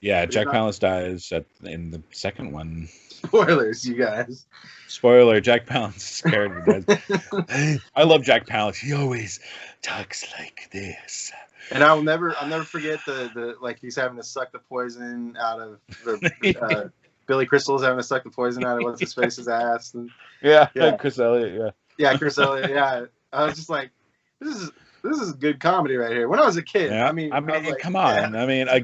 S2: Yeah, Jack Palance dies in the second one.
S1: Spoilers, you guys.
S2: Spoiler: Jack Palance's character dies. I love Jack Palance. He always talks like this.
S1: And I'll never forget the like he's having to suck the poison out of the Billy Crystal's having to suck the poison out of what's his face's ass. And,
S2: yeah, Chris Elliott.
S1: Yeah, Chris Elliott. Yeah, I was just like, this is good comedy right here. When I was a kid,
S2: I mean, like, come on. Yeah. I mean, a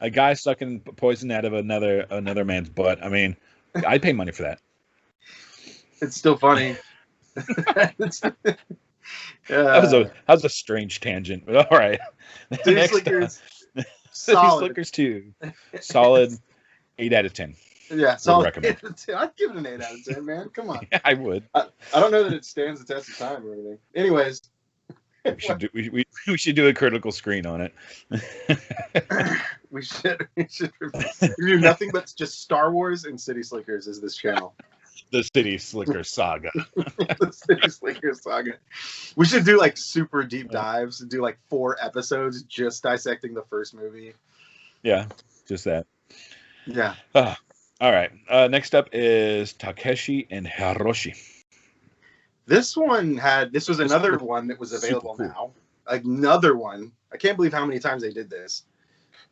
S2: guy sucking poison out of another man's butt. I mean, I'd pay money for that.
S1: It's still funny.
S2: That was a strange tangent, but all right.
S1: City Slickers, solid.
S2: Slickers 2, solid 8 out of 10.
S1: Yeah, solid 8 out of 10. I'd give it an 8 out of 10, man. Come on.
S2: Yeah, I would.
S1: I don't know that it stands the test of time or anything. Anyways.
S2: We should do a critical screen on it.
S1: we should do nothing but just Star Wars and City Slickers is this channel.
S2: The City Slickers saga.
S1: The City Slickers saga. We should do like super deep dives and do like 4 episodes just dissecting the first movie.
S2: Yeah, just that.
S1: Yeah.
S2: All right. Next up is Takeshi and Hiroshi.
S1: This was another one that was available now. Another one. I can't believe how many times they did this.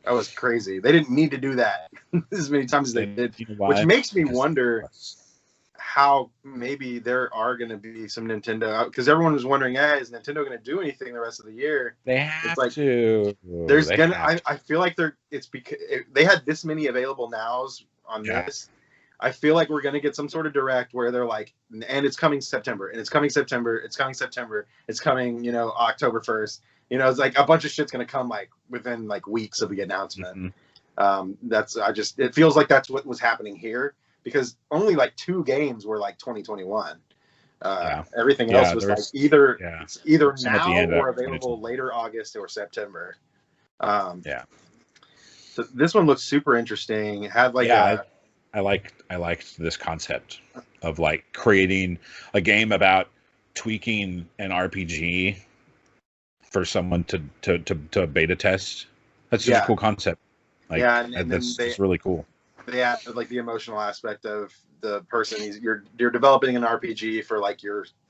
S1: That was crazy. They didn't need to do that as many times as they did, which makes me wonder how maybe there are going to be some Nintendo, because everyone was wondering, is Nintendo going to do anything the rest of the year?
S2: They have to.
S1: There's I feel like it's because they had this many available nows on this. I feel like we're going to get some sort of direct where they're like, and it's coming September, and it's coming September, it's coming September, it's coming, October 1st. It's like a bunch of shit's going to come like within like weeks of the announcement. Mm-hmm. It feels like that's what was happening here, because only like 2 games were like 2021. Everything else was like either now or available later August or September. So this one looks super interesting. It had like
S2: I liked this concept of like creating a game about tweaking an RPG for someone to beta test. That's just a cool concept. Like,
S1: yeah, and
S2: that's
S1: then
S2: it's really cool.
S1: they added like the emotional aspect of the person. You're developing an RPG for like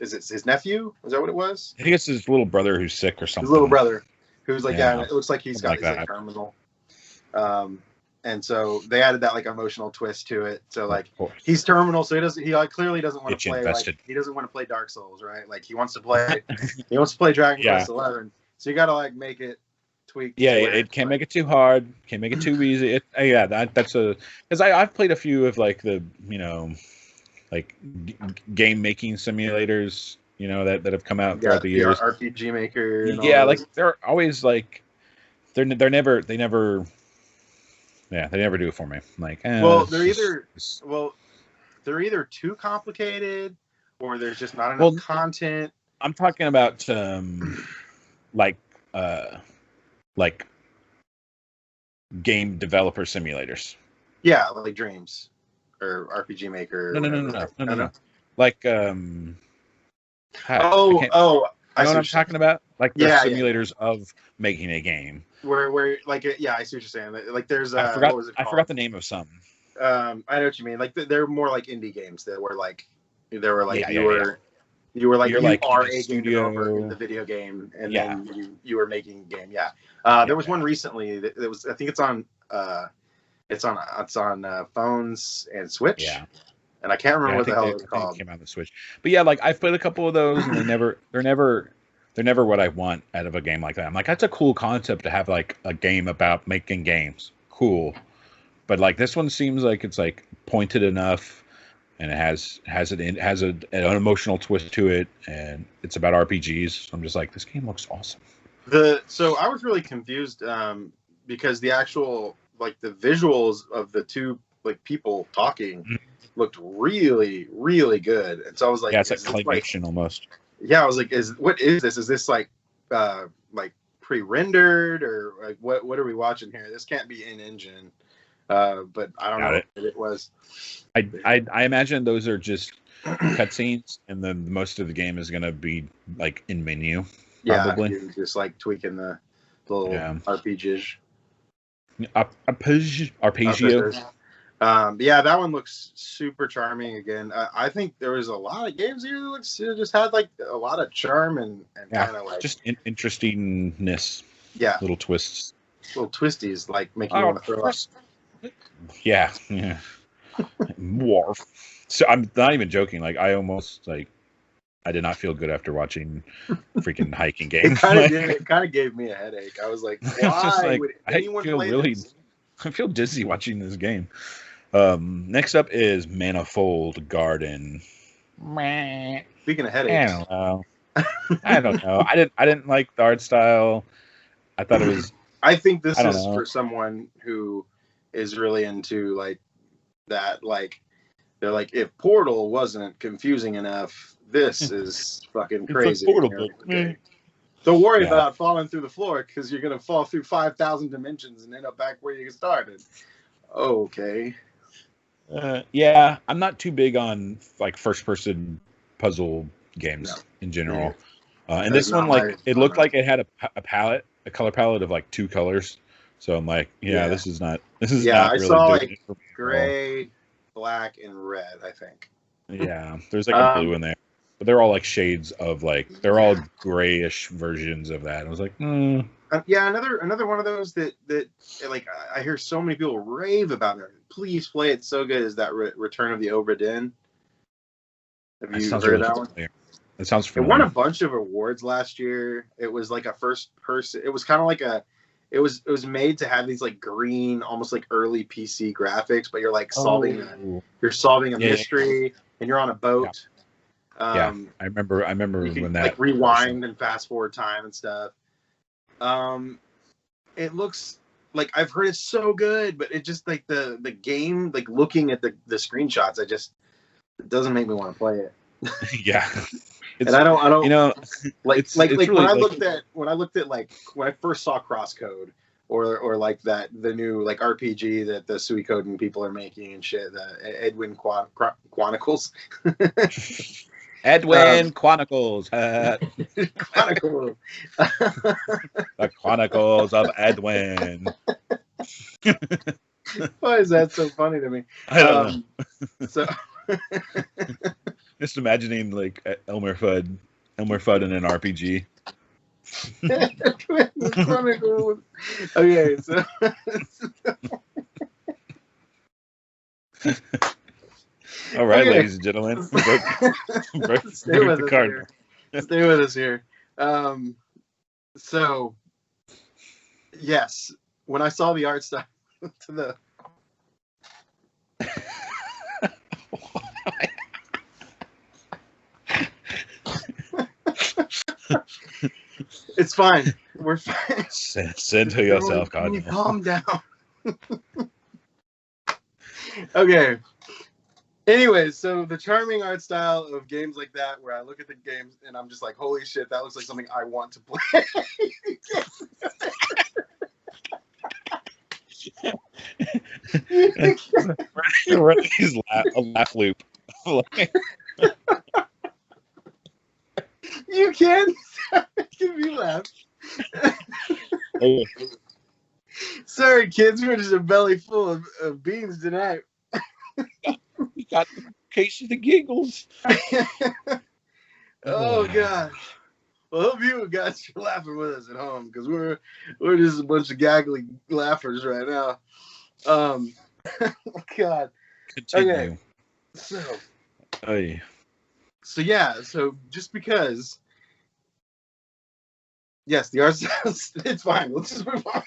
S1: is it his nephew? Is that what it was?
S2: I think it's his little brother who's sick or something.
S1: His little brother, who's like
S2: Yeah.
S1: it looks like he's like terminal. And so they added that like emotional twist to it. So like he's terminal, so he like clearly doesn't want to play he doesn't want to play Dark Souls, right? Like he wants to play Dragon Quest 11. So you got to like make it tweak.
S2: Yeah, it can't make it too hard, can't make it too easy. That's because I've played a few of like the like game making simulators, that have come out throughout the years.
S1: RPG Maker. And
S2: all like they're always like they never do it for me. Like,
S1: they're either too complicated or there's just not enough content.
S2: I'm talking about like game developer simulators.
S1: Yeah, like Dreams or RPG Maker.
S2: No. Like
S1: I
S2: know what I'm talking about? Like the simulators of making a game.
S1: Where like I see what you're saying. Like there's
S2: I forgot the name of some.
S1: I know what you mean. Like they're more like indie games that were like you are a game developer in the video game, and then you were making a game. Yeah. There was one recently that was, I think it's on phones and Switch.
S2: Yeah.
S1: And I can't remember what the hell it was called.
S2: It came out on the Switch. But yeah, like I've played a couple of those, and they're never what I want out of a game like that. I'm like, that's a cool concept to have like a game about making games. Cool. But like this one seems like it's like pointed enough, and it has an emotional twist to it, and it's about RPGs. So I'm just like, this game looks awesome.
S1: So I was really confused because the actual like the visuals of the two like people talking looked really, really good. And so I was like,
S2: it's like claymation almost.
S1: Yeah, I was like, what is this? Is this like pre-rendered or like what are we watching here? This can't be in engine. But I don't know what it was.
S2: I imagine those are just cutscenes, and then most of the game is gonna be like in menu. Probably.
S1: Yeah, just like tweaking the little RPGs.
S2: Arpeggio.
S1: That one looks super charming again. I think there was a lot of games here that just had like a lot of charm and kind of like
S2: just interestingness.
S1: Yeah,
S2: little twists,
S1: little twisties, like making you want to throw up.
S2: Yeah. Warf. So I'm not even joking. Like I almost like I did not feel good after watching freaking hiking game.
S1: It kind of gave me a headache. I was like, why would anyone play this?
S2: I feel dizzy watching this game. Next up is Manifold Garden.
S1: Speaking of headaches,
S2: I don't know. I didn't like the art style. I thought it was.
S1: I think this is for someone who is really into like that. Like they're like, if Portal wasn't confusing enough, this is fucking crazy. Okay. Don't worry about falling through the floor because you're gonna fall through 5,000 dimensions and end up back where you started. Okay.
S2: I'm not too big on like first-person puzzle games in general. And this one, like, it looked like it had a color palette of like 2 colors. So I'm like, this is not.
S1: I really saw like gray, black, and red. I think.
S2: Yeah, there's like a blue in there, but they're all like shades of like they're all grayish versions of that. I was like,
S1: another one of those that like I hear so many people rave about it. Please play it, so good. Is that Return of the Obra Dinn? Have you heard of that one?
S2: It sounds familiar.
S1: It won a bunch of awards last year. It was like a first person. It was kind of like it was made to have these like green, almost like early PC graphics, but you're like solving a mystery and you're on a boat.
S2: I remember
S1: you can,
S2: when that
S1: like rewind and fast forward time and stuff. It looks like I've heard it's so good, but it just like the game, like looking at the screenshots, it doesn't make me want to play it.
S2: Yeah.
S1: And I don't,
S2: it's
S1: really, when I looked at like when I first saw Crosscode or like the new like RPG that the Suikoden people are making and shit, the Edwin Chronicles.
S2: Edwin Chronicles.
S1: Chronicles.
S2: The Chronicles of Edwin.
S1: Why is that so funny to me?
S2: I don't know.
S1: So
S2: just imagining like Elmer Fudd in an RPG.
S1: Okay, so
S2: all right, ladies and gentlemen,
S1: stay with us here. So yes, when I saw the art style to the it's fine. We're fine.
S2: Send to yourself, God.
S1: Calm down. Okay. Anyways, so the charming art style of games like that, where I look at the games and I'm just like, holy shit, that looks like something I want to play.
S2: He's a laugh loop.
S1: You can't stop making me laugh. Sorry, kids, we're just a belly full of beans tonight.
S2: We got the case of the giggles.
S1: Oh gosh. Well, I hope you guys are laughing with us at home, because we're just a bunch of gaggly laughers right now. God.
S2: Continue.
S1: Okay. So yeah, so just because. Yes, the art style. It's fine. Let's just move on.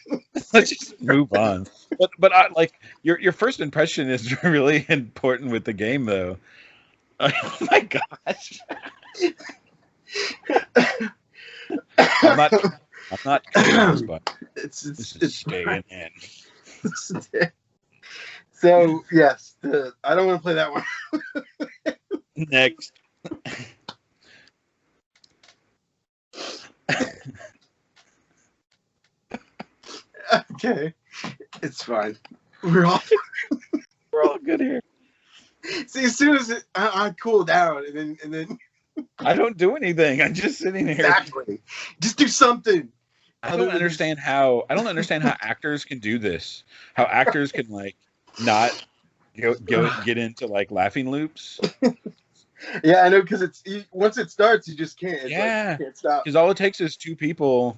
S2: Let's just move on. But I like your first impression is really important with the game, though. Oh my gosh. I'm not curious, but it's staying in.
S1: So yes, I don't want to play that one.
S2: Next.
S1: Okay, it's fine. We're all
S2: good here.
S1: See, as soon as I cool down, and then
S2: I don't do anything. I'm just sitting here.
S1: Exactly. Just do something.
S2: I don't understand how actors can do this. How actors can like not get into like laughing loops.
S1: Yeah, I know, because once it starts, you just can't.
S2: Yeah,
S1: like, you can't stop.
S2: Because all it takes is two people,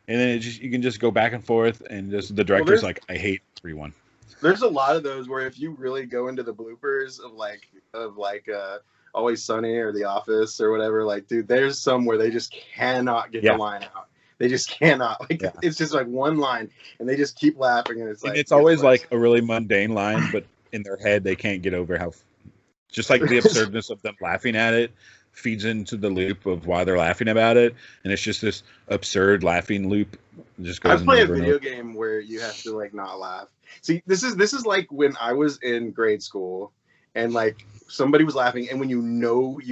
S2: and then you can just go back and forth, and just the director's like, I hate 3-1.
S1: There's a lot of those where if you really go into the bloopers of Always Sunny or The Office or whatever, like, dude, there's some where they just cannot get the line out. They just cannot. Like, it's just like one line, and they just keep laughing, and it's
S2: always like a really mundane line, but in their head they can't get over how, just like the absurdness of them laughing at it feeds into the loop of why they're laughing about it, and it's just this absurd laughing loop. It just goes.
S1: I play a video game where you have to like not laugh. See, this is like when I was in grade school, and like somebody was laughing, and when you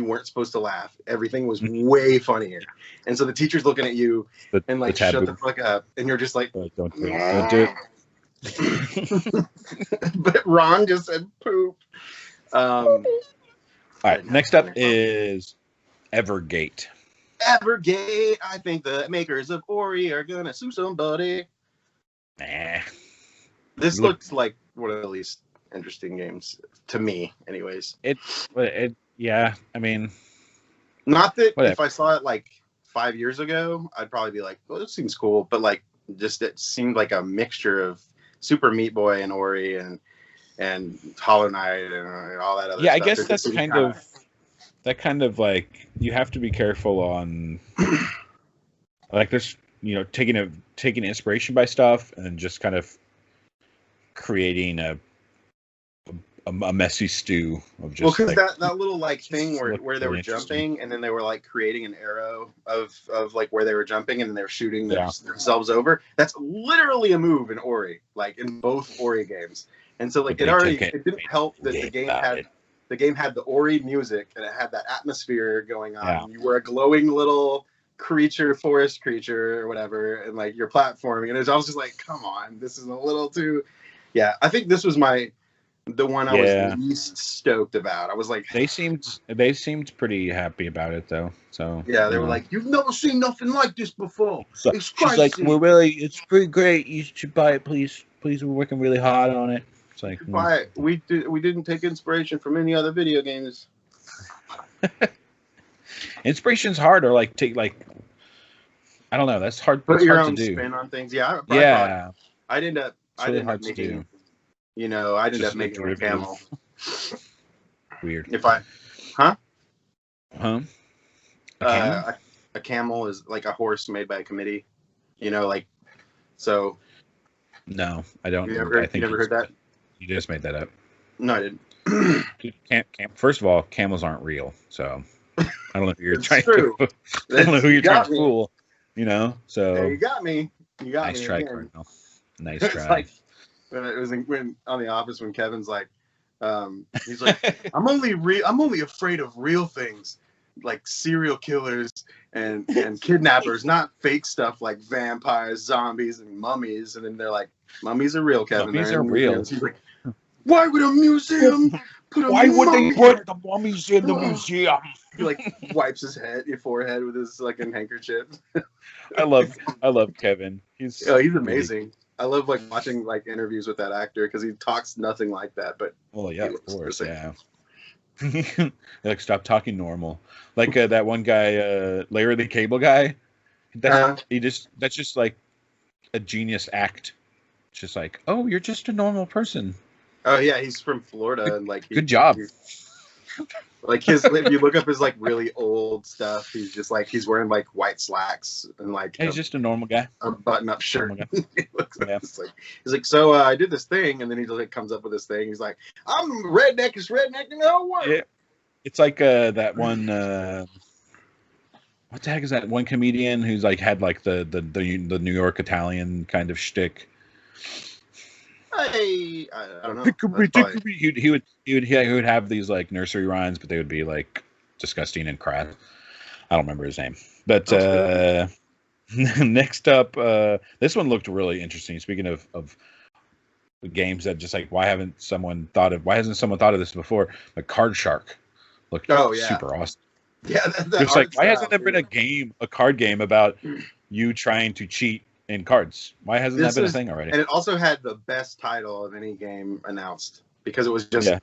S1: weren't supposed to laugh, everything was way funnier, and so the teacher's looking at you and like, shut the fuck up, and you're just like,
S2: don't do it.
S1: But Ron just said poop.
S2: All right, next up is Evergate.
S1: Evergate. I think the makers of Ori are gonna sue somebody.
S2: Nah.
S1: This looks like one of the least interesting games to me, anyways.
S2: Yeah. I mean,
S1: not that if I saw it like 5 years ago, I'd probably be like, "Well, this seems cool," but like, just it seemed like a mixture of Super Meat Boy and Ori and Hollow Knight and all that other stuff.
S2: Yeah, I guess that's kind of like, you have to be careful on like, there's, taking inspiration by stuff and just kind of creating a messy stew of just,
S1: because that little like thing where they were jumping, and then they were like creating an arrow of like where they were jumping, and then they were shooting themselves over. That's literally a move in Ori, like in both Ori games. And so like it didn't help that the game had the Ori music, and it had that atmosphere going on. Yeah. You were a glowing little forest creature or whatever, and like you're platforming, and I was just like, come on, this is a little too. Yeah, I think this was the one I was least stoked about. I was like,
S2: they seemed pretty happy about it though. So
S1: yeah, they were like, you've never seen nothing like this before.
S2: So, she's like, well, really, it's pretty great. You should buy it, please. please, we're working really hard on it. It's like,
S4: why we didn't take inspiration from any other video games.
S2: Inspiration's hard, or like take like, I don't know. That's hard.
S4: Put your
S2: hard
S4: own
S2: to do.
S4: spin on things. Yeah. I'd end up making, I'd end up making a camel.
S2: Weird.
S4: If I, huh?
S2: A
S4: camel? A camel is like a horse made by a committee. Like, so.
S2: No, I don't.
S4: You never heard that?
S2: You just made that up.
S4: No, I didn't.
S2: First of all, camels aren't real, so I don't know who you're trying
S4: true.
S2: to. I don't know who you're trying to fool. So
S4: yeah, you got me.
S2: Nice
S4: me
S2: try,
S4: again.
S2: Cardinal. Nice
S4: It's
S2: try.
S4: like when on The Office when Kevin's like, he's like, I'm only afraid of real things like serial killers and kidnappers, not fake stuff like vampires, zombies, and mummies. And then they're like, mummies are real, Kevin.
S2: Mummies are real.
S4: He's like, why would a museum put a
S2: Why would they
S4: mummy
S2: put the mummies in the museum?
S4: He like wipes his forehead with his like handkerchief.
S2: I love Kevin. He's
S4: amazing. Really... I love like watching like interviews with that actor because he talks nothing like that. But
S2: yeah, of course, yeah. Like, stop talking normal. Like that one guy, Larry the Cable Guy. That's just like a genius act. It's just like, oh, you're just a normal person.
S4: Oh yeah, he's from Florida and like
S2: good job.
S4: Like if you look up his like really old stuff, he's just like he's wearing like white slacks and like
S2: he's just a normal guy,
S4: a button-up shirt. He's like, so I did this thing, and then he just like comes up with this thing. He's like, I'm redneckest redneck in the whole world. Yeah.
S2: It's like that one. What the heck is that one comedian who's like had like the New York Italian kind of shtick?
S4: I don't know.
S2: He would have these like nursery rhymes, but they would be like disgusting and crap. I don't remember his name, but next up, this one looked really interesting. Speaking of games that just like why hasn't someone thought of this before? Like Card Shark looked super awesome.
S4: Yeah,
S2: just like why hasn't there been a card game about you trying to cheat in cards? Why hasn't that been a thing already?
S4: And it also had the best title of any game announced because it was just a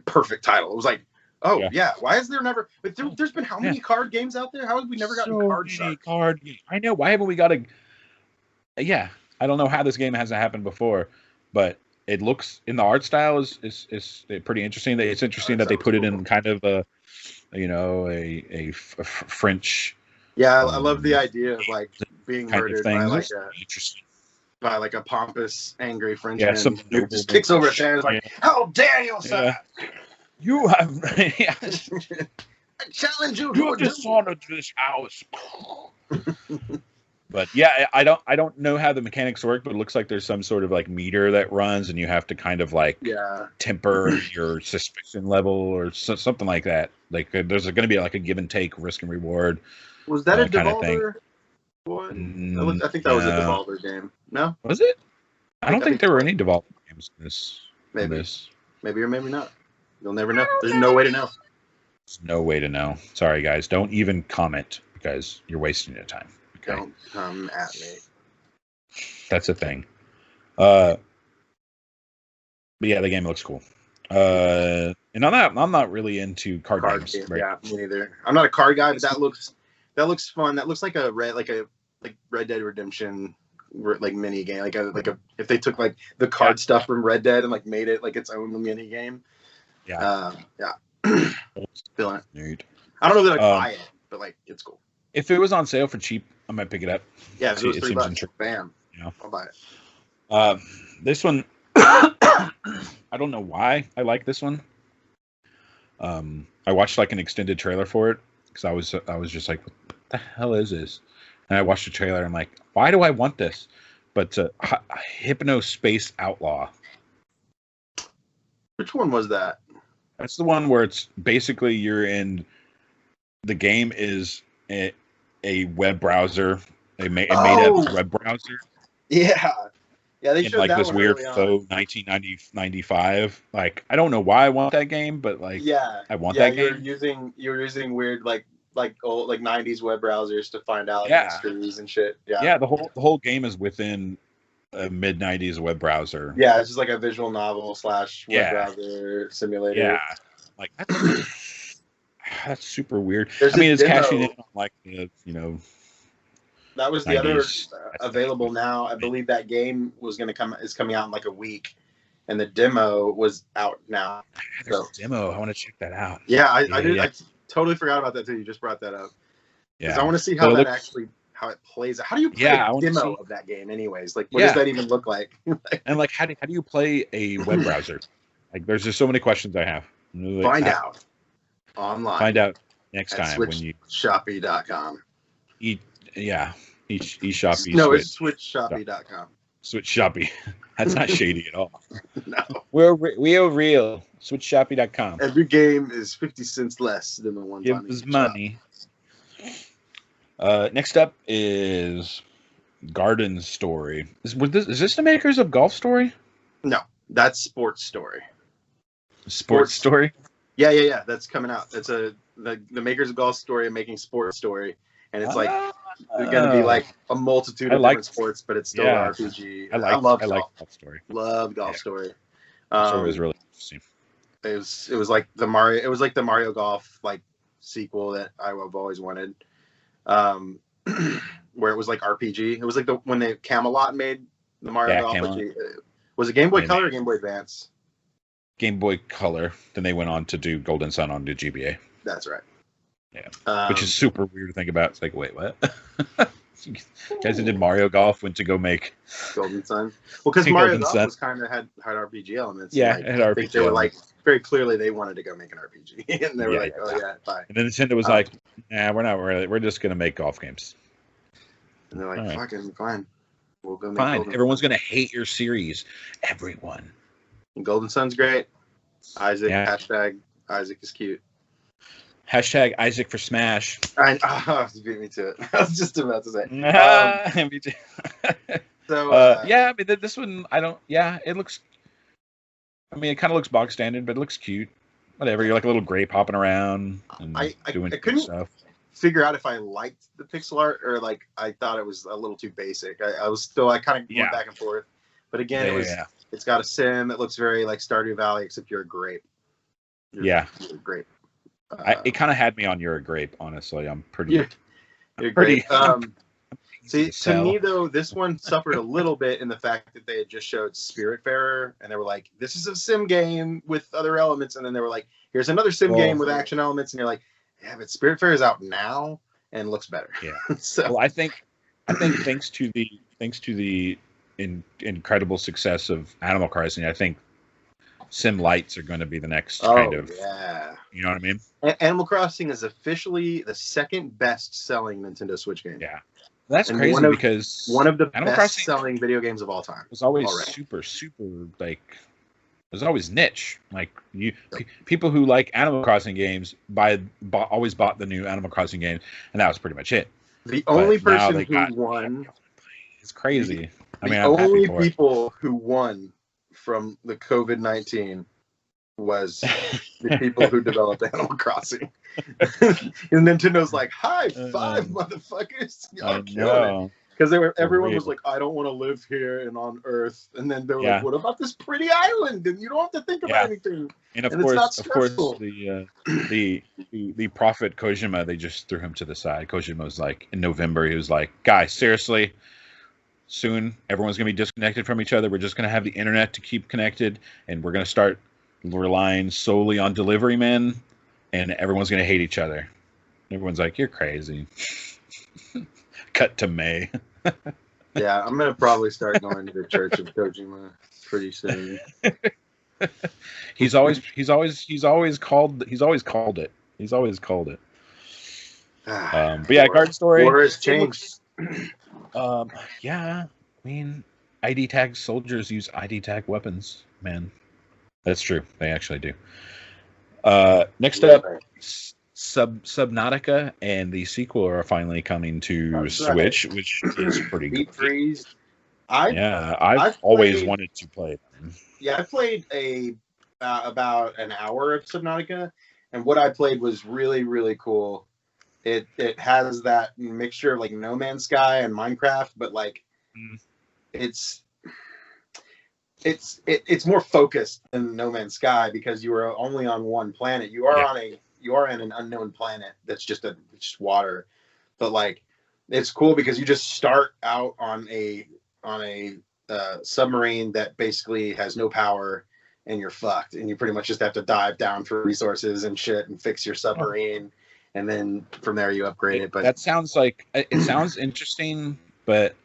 S4: perfect title. It was like, why is there never? But there's been how many card games out there? How have we never gotten Card Shark?
S2: I know. Why haven't we got a? Yeah, I don't know how this game hasn't happened before, but it looks in the art style is pretty interesting. It's interesting that they put it in kind of a French.
S4: Yeah, I love the idea of like being murdered by like a pompous, angry Frenchman who just kicks over his hand and is like, "How dare you, sir?
S2: You have
S4: I challenge you.
S2: You have dishonored this house." But yeah, I don't know how the mechanics work, but it looks like there's some sort of like meter that runs, and you have to kind of like temper your suspicion level or something like that. Like there's going to be like a give and take, risk and reward.
S4: Was that a Devolver one? I think that was a Devolver game. No,
S2: was it? I don't think there were any Devolver games in this.
S4: Maybe or maybe not. You'll never know. There's no way to know.
S2: There's no way to know. Sorry, guys. Don't even comment because you're wasting your time. Okay?
S4: Don't come at me.
S2: That's a thing. But yeah, the game looks cool. And I'm not really into card games.
S4: Right? Yeah, me neither. I'm not a card guy, but that looks fun. That looks like a Red Dead Redemption like mini game. Like if they took like the card stuff from Red Dead and like made it like its own mini game.
S2: Yeah.
S4: Feeling it.
S2: Nude.
S4: I don't know that I'd buy it, but like it's cool.
S2: If it was on sale for cheap, I might pick it up.
S4: Yeah, if it was $3. Bam.
S2: Yeah.
S4: I'll buy it.
S2: This one, I don't know why I like this one. I watched like an extended trailer for it because I was just like, what the hell is this? And I watched the trailer and I'm like, why do I want this? But Hypno Space Outlaw.
S4: Which one was that?
S2: That's the one where it's basically the game is a web browser. They made a web browser.
S4: Yeah. Yeah, they showed
S2: like
S4: that
S2: this
S4: one
S2: weird faux 1995. Like I don't know why I want that game, but like I want that game.
S4: You're using weird like old like 90s web browsers to find out mysteries and shit. Yeah.
S2: Yeah, the whole game is within a mid '90s web browser.
S4: Yeah, it's just like a visual novel / web
S2: Yeah.
S4: browser simulator.
S2: Yeah, like that's super weird.
S4: There's
S2: I mean,
S4: a
S2: it's
S4: demo.
S2: cashing in on like the
S4: That was the other
S2: 90s.
S4: available now. I believe that game is coming out in like a week, and the demo was out now.
S2: There's a demo. I want to check that out.
S4: Yeah, I did.
S2: Yeah.
S4: I totally forgot about that too. You just brought that up.
S2: Yeah,
S4: Because I want to see how how it plays. How do you play a demo of that game, anyways? Like, what does that even look like?
S2: And like, how do you play a web browser? Like, there's just so many questions I have. Like,
S4: Find out online.
S2: Find out next time when you
S4: switchshoppy.com.
S2: eShoppy.
S4: No, it's switchshoppy.com.
S2: Switchshoppy. That's not shady at all.
S4: No.
S3: We're real. Switchshoppy.com.
S4: Every game is 50 cents less than the one.
S2: Give us money. Next up is Garden Story. Is this the makers of Golf Story?
S4: No, that's Sports Story.
S2: Sports Story?
S4: Yeah. That's coming out. That's the makers of Golf Story are making Sports Story, and it's like it's going to be like a multitude of different sports, but it's still an RPG. I love Golf Story. Love Golf Story.
S2: Story was really interesting.
S4: It was like the Mario. It was like the Mario Golf like sequel that I've always wanted. Where it was like RPG. It was like when they Camelot made the Mario Golf. Was it Game Boy Color or Game Boy Advance?
S2: Game Boy Color. Then they went on to do Golden Sun on the GBA.
S4: That's right.
S2: Yeah, which is super weird to think about. It's like, wait, what? Guys that did Mario Golf went to go make
S4: Golden Sun. Well, because Mario Golf was kind of had RPG elements.
S2: Yeah,
S4: like,
S2: it had RPG.
S4: They were like very clearly they wanted to go make an RPG, and they were like, "Oh yeah, bye."
S2: And then Nintendo was like, "Nah, we're not really. We're just gonna make golf games."
S4: And they're like, "Fucking fine, we'll go make
S2: fine.
S4: Golden
S2: Everyone's
S4: Sun.
S2: gonna hate your series. Everyone."
S4: And Golden Sun's great. Isaac hashtag Isaac is cute.
S2: Hashtag Isaac for Smash.
S4: You beat me to it. I was just about to say.
S2: Me too.
S4: So
S2: yeah, I mean this one I don't. Yeah, it looks. I mean, it kind of looks bog standard, but it looks cute. Whatever, you're like a little grape hopping around and doing stuff.
S4: Figure out if I liked the pixel art or like I thought it was a little too basic. I kind of went back and forth. But again, it's got a sim. It looks very like Stardew Valley, except you're a grape. You're a grape.
S2: It kind of had me on You're a Grape, honestly. I'm pretty.
S4: You're pretty. See, to me though, this one suffered a little bit in the fact that they had just showed Spiritfarer, and they were like, "This is a sim game with other elements," and then they were like, "Here's another sim game with action elements," and you're like, "Yeah, but Spiritfarer is out now and looks better."
S2: Yeah.
S4: So
S2: well, I think thanks to the incredible success of Animal Crossing, I think Sim Lights are going to be the next kind of.
S4: Yeah.
S2: You know what I mean?
S4: Animal Crossing is officially the second best-selling Nintendo Switch game.
S2: Yeah. That's crazy because
S4: one of the best-selling video games of all time.
S2: It was always super like it was always niche. Like people who like Animal Crossing games always bought the new Animal Crossing game, and that was pretty much it.
S4: The only person who won.
S2: It's crazy.
S4: The only people who won from the COVID-19 was the people who developed Animal Crossing. And Nintendo's like, high five, motherfuckers. Y'all killing it. Because everyone was like, I don't want to live here and on Earth. And then they were like, what about this pretty island? And you don't have to think about anything.
S2: And of course, the prophet Kojima, they just threw him to the side. Kojima was like, in November, he was like, guys, seriously, soon everyone's going to be disconnected from each other. We're just going to have the internet to keep connected. And we're going to start relying solely on delivery men. And everyone's going to hate each other. Everyone's like, you're crazy. Cut to May.
S4: Yeah, I'm going to probably start going to the Church of Kojima pretty soon.
S2: He's always called it. But yeah, Garden Story.
S4: War has changed.
S2: Yeah, I mean, ID tag soldiers use ID tag weapons, man. That's true. They actually do. Next up, Subnautica and the sequel are finally coming to Switch, which is pretty good.
S4: Deep Freeze.
S2: I've always wanted to play them.
S4: Yeah, I played about an hour of Subnautica, and what I played was really, really cool. It has that mixture of like No Man's Sky and Minecraft, but like it's it's more focused than No Man's Sky because you are only on one planet. You are in an unknown planet that's just water, but like it's cool because you just start out on a submarine that basically has no power and you're fucked, and you pretty much just have to dive down for resources and shit and fix your submarine, and then from there you upgrade it. But
S2: that sounds like it sounds interesting, but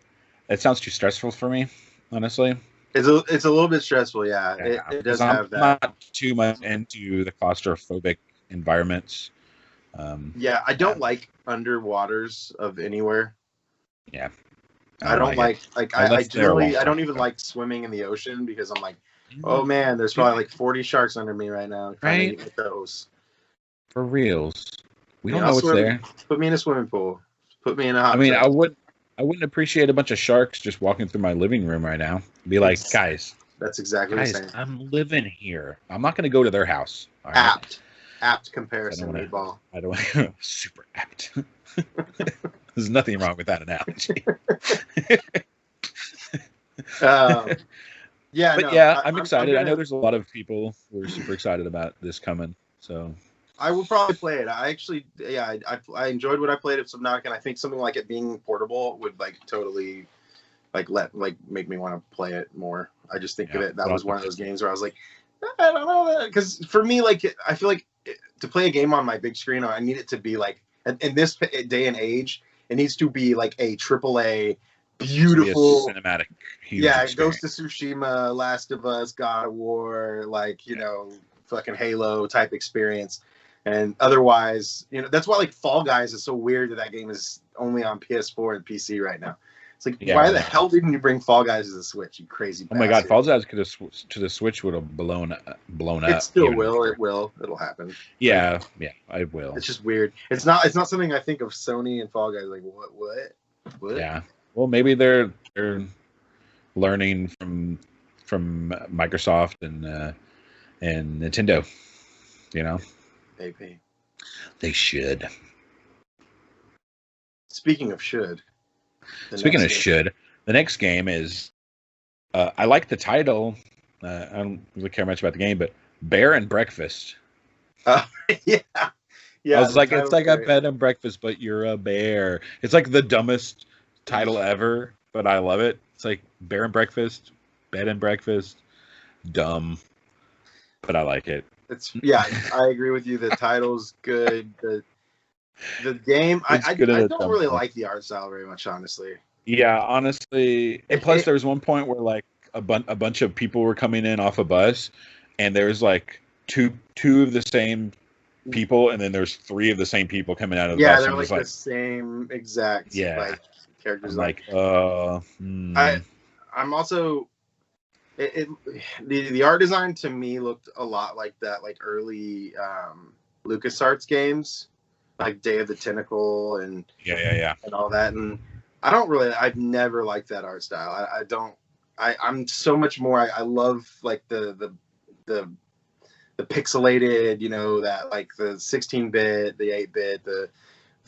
S2: it sounds too stressful for me, honestly.
S4: It's a little bit stressful, yeah. It does have that.
S2: I'm not too much into the claustrophobic environments.
S4: Yeah, I don't like underwaters of anywhere.
S2: Yeah,
S4: I don't like I don't even like swimming in the ocean because I'm like, oh man, there's probably like 40 sharks under me right now.
S2: Right?
S4: Those.
S2: For reals. We don't know what's there.
S4: Put me in a swimming pool. Put me in a hot
S2: tub. I wouldn't appreciate a bunch of sharks just walking through my living room right now. Be like, guys.
S4: That's exactly the same.
S2: I'm living here. I'm not going to go to their house.
S4: All right? Apt comparison, Meatball.
S2: I don't want super apt. There's nothing wrong with that analogy. I'm excited. I know there's a lot of people who are super excited about this coming. So
S4: I will probably play it. I actually, I enjoyed what I played of Subnautica, and I think something like it being portable would like totally make me want to play it more. I just think of it. That was one of those games where I was like, I don't know, because for me, like, I feel like to play a game on my big screen, I need it to be like in this day and age, it needs to be like a AAA, beautiful
S2: cinematic.
S4: Experience. Ghost of Tsushima, Last of Us, God of War, like fucking Halo type experience. And otherwise, that's why like Fall Guys is so weird that game is only on PS4 and PC right now. It's like, why the hell didn't you bring Fall Guys to the Switch, you crazy bastard?
S2: Oh my god, Fall Guys to the Switch would have blown up.
S4: It still will. It will. It'll happen.
S2: Yeah, I will.
S4: It's just weird. It's not something I think of Sony and Fall Guys like what?
S2: Yeah. Well, maybe they're learning from Microsoft and Nintendo.
S4: Maybe.
S2: They should.
S4: Speaking of should.
S2: The next game is. I like the title. I don't really care much about the game, but Bear and Breakfast.
S4: Yeah.
S2: I was like, it's like a bed and breakfast, but you're a bear. It's like the dumbest title ever, but I love it. It's like Bear and Breakfast, Bed and Breakfast, dumb, but I like it.
S4: I agree with you. The title's good. The game, I don't really like the art style very much, honestly.
S2: Yeah, honestly. And plus, there was one point where like a bunch of people were coming in off a bus, and there was like two of the same people, and then there's three of the same people coming out of the bus.
S4: Yeah, they're like the same exact characters. I'm also. The art design to me looked a lot like that, like early LucasArts games, like Day of the Tentacle and and all that. And I've never liked that art style. I'm so much more. I love like the pixelated, that like the 16-bit, the 8-bit, the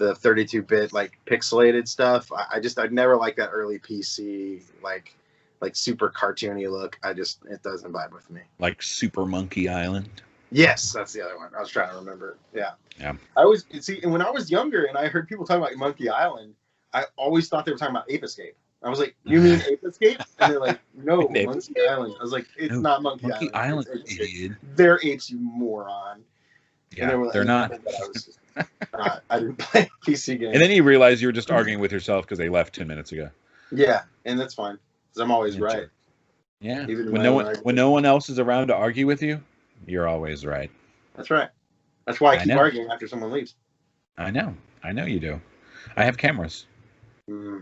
S4: 32-bit like pixelated stuff. I'd never liked that early PC like super cartoony look. It doesn't vibe with me.
S2: Like Super Monkey Island.
S4: Yes, that's the other one. I was trying to remember. Yeah.
S2: Yeah.
S4: I always see, and when I was younger and I heard people talking about Monkey Island, I always thought they were talking about Ape Escape. I was like, "You mean Ape Escape?" And they're like, "No, Monkey Island." I was like, "It's not Monkey Island.
S2: Idiot.
S4: They're apes, you moron."
S2: Yeah, they're not.
S4: I didn't play a PC game.
S2: And then you realize you were just arguing with yourself because they left 10 minutes ago.
S4: Yeah, and that's fine. I'm always right.
S2: Yeah. Even when no one else is around to argue with you, you're always right.
S4: That's right. That's why I keep arguing after someone leaves.
S2: I know you do. I have cameras.
S4: I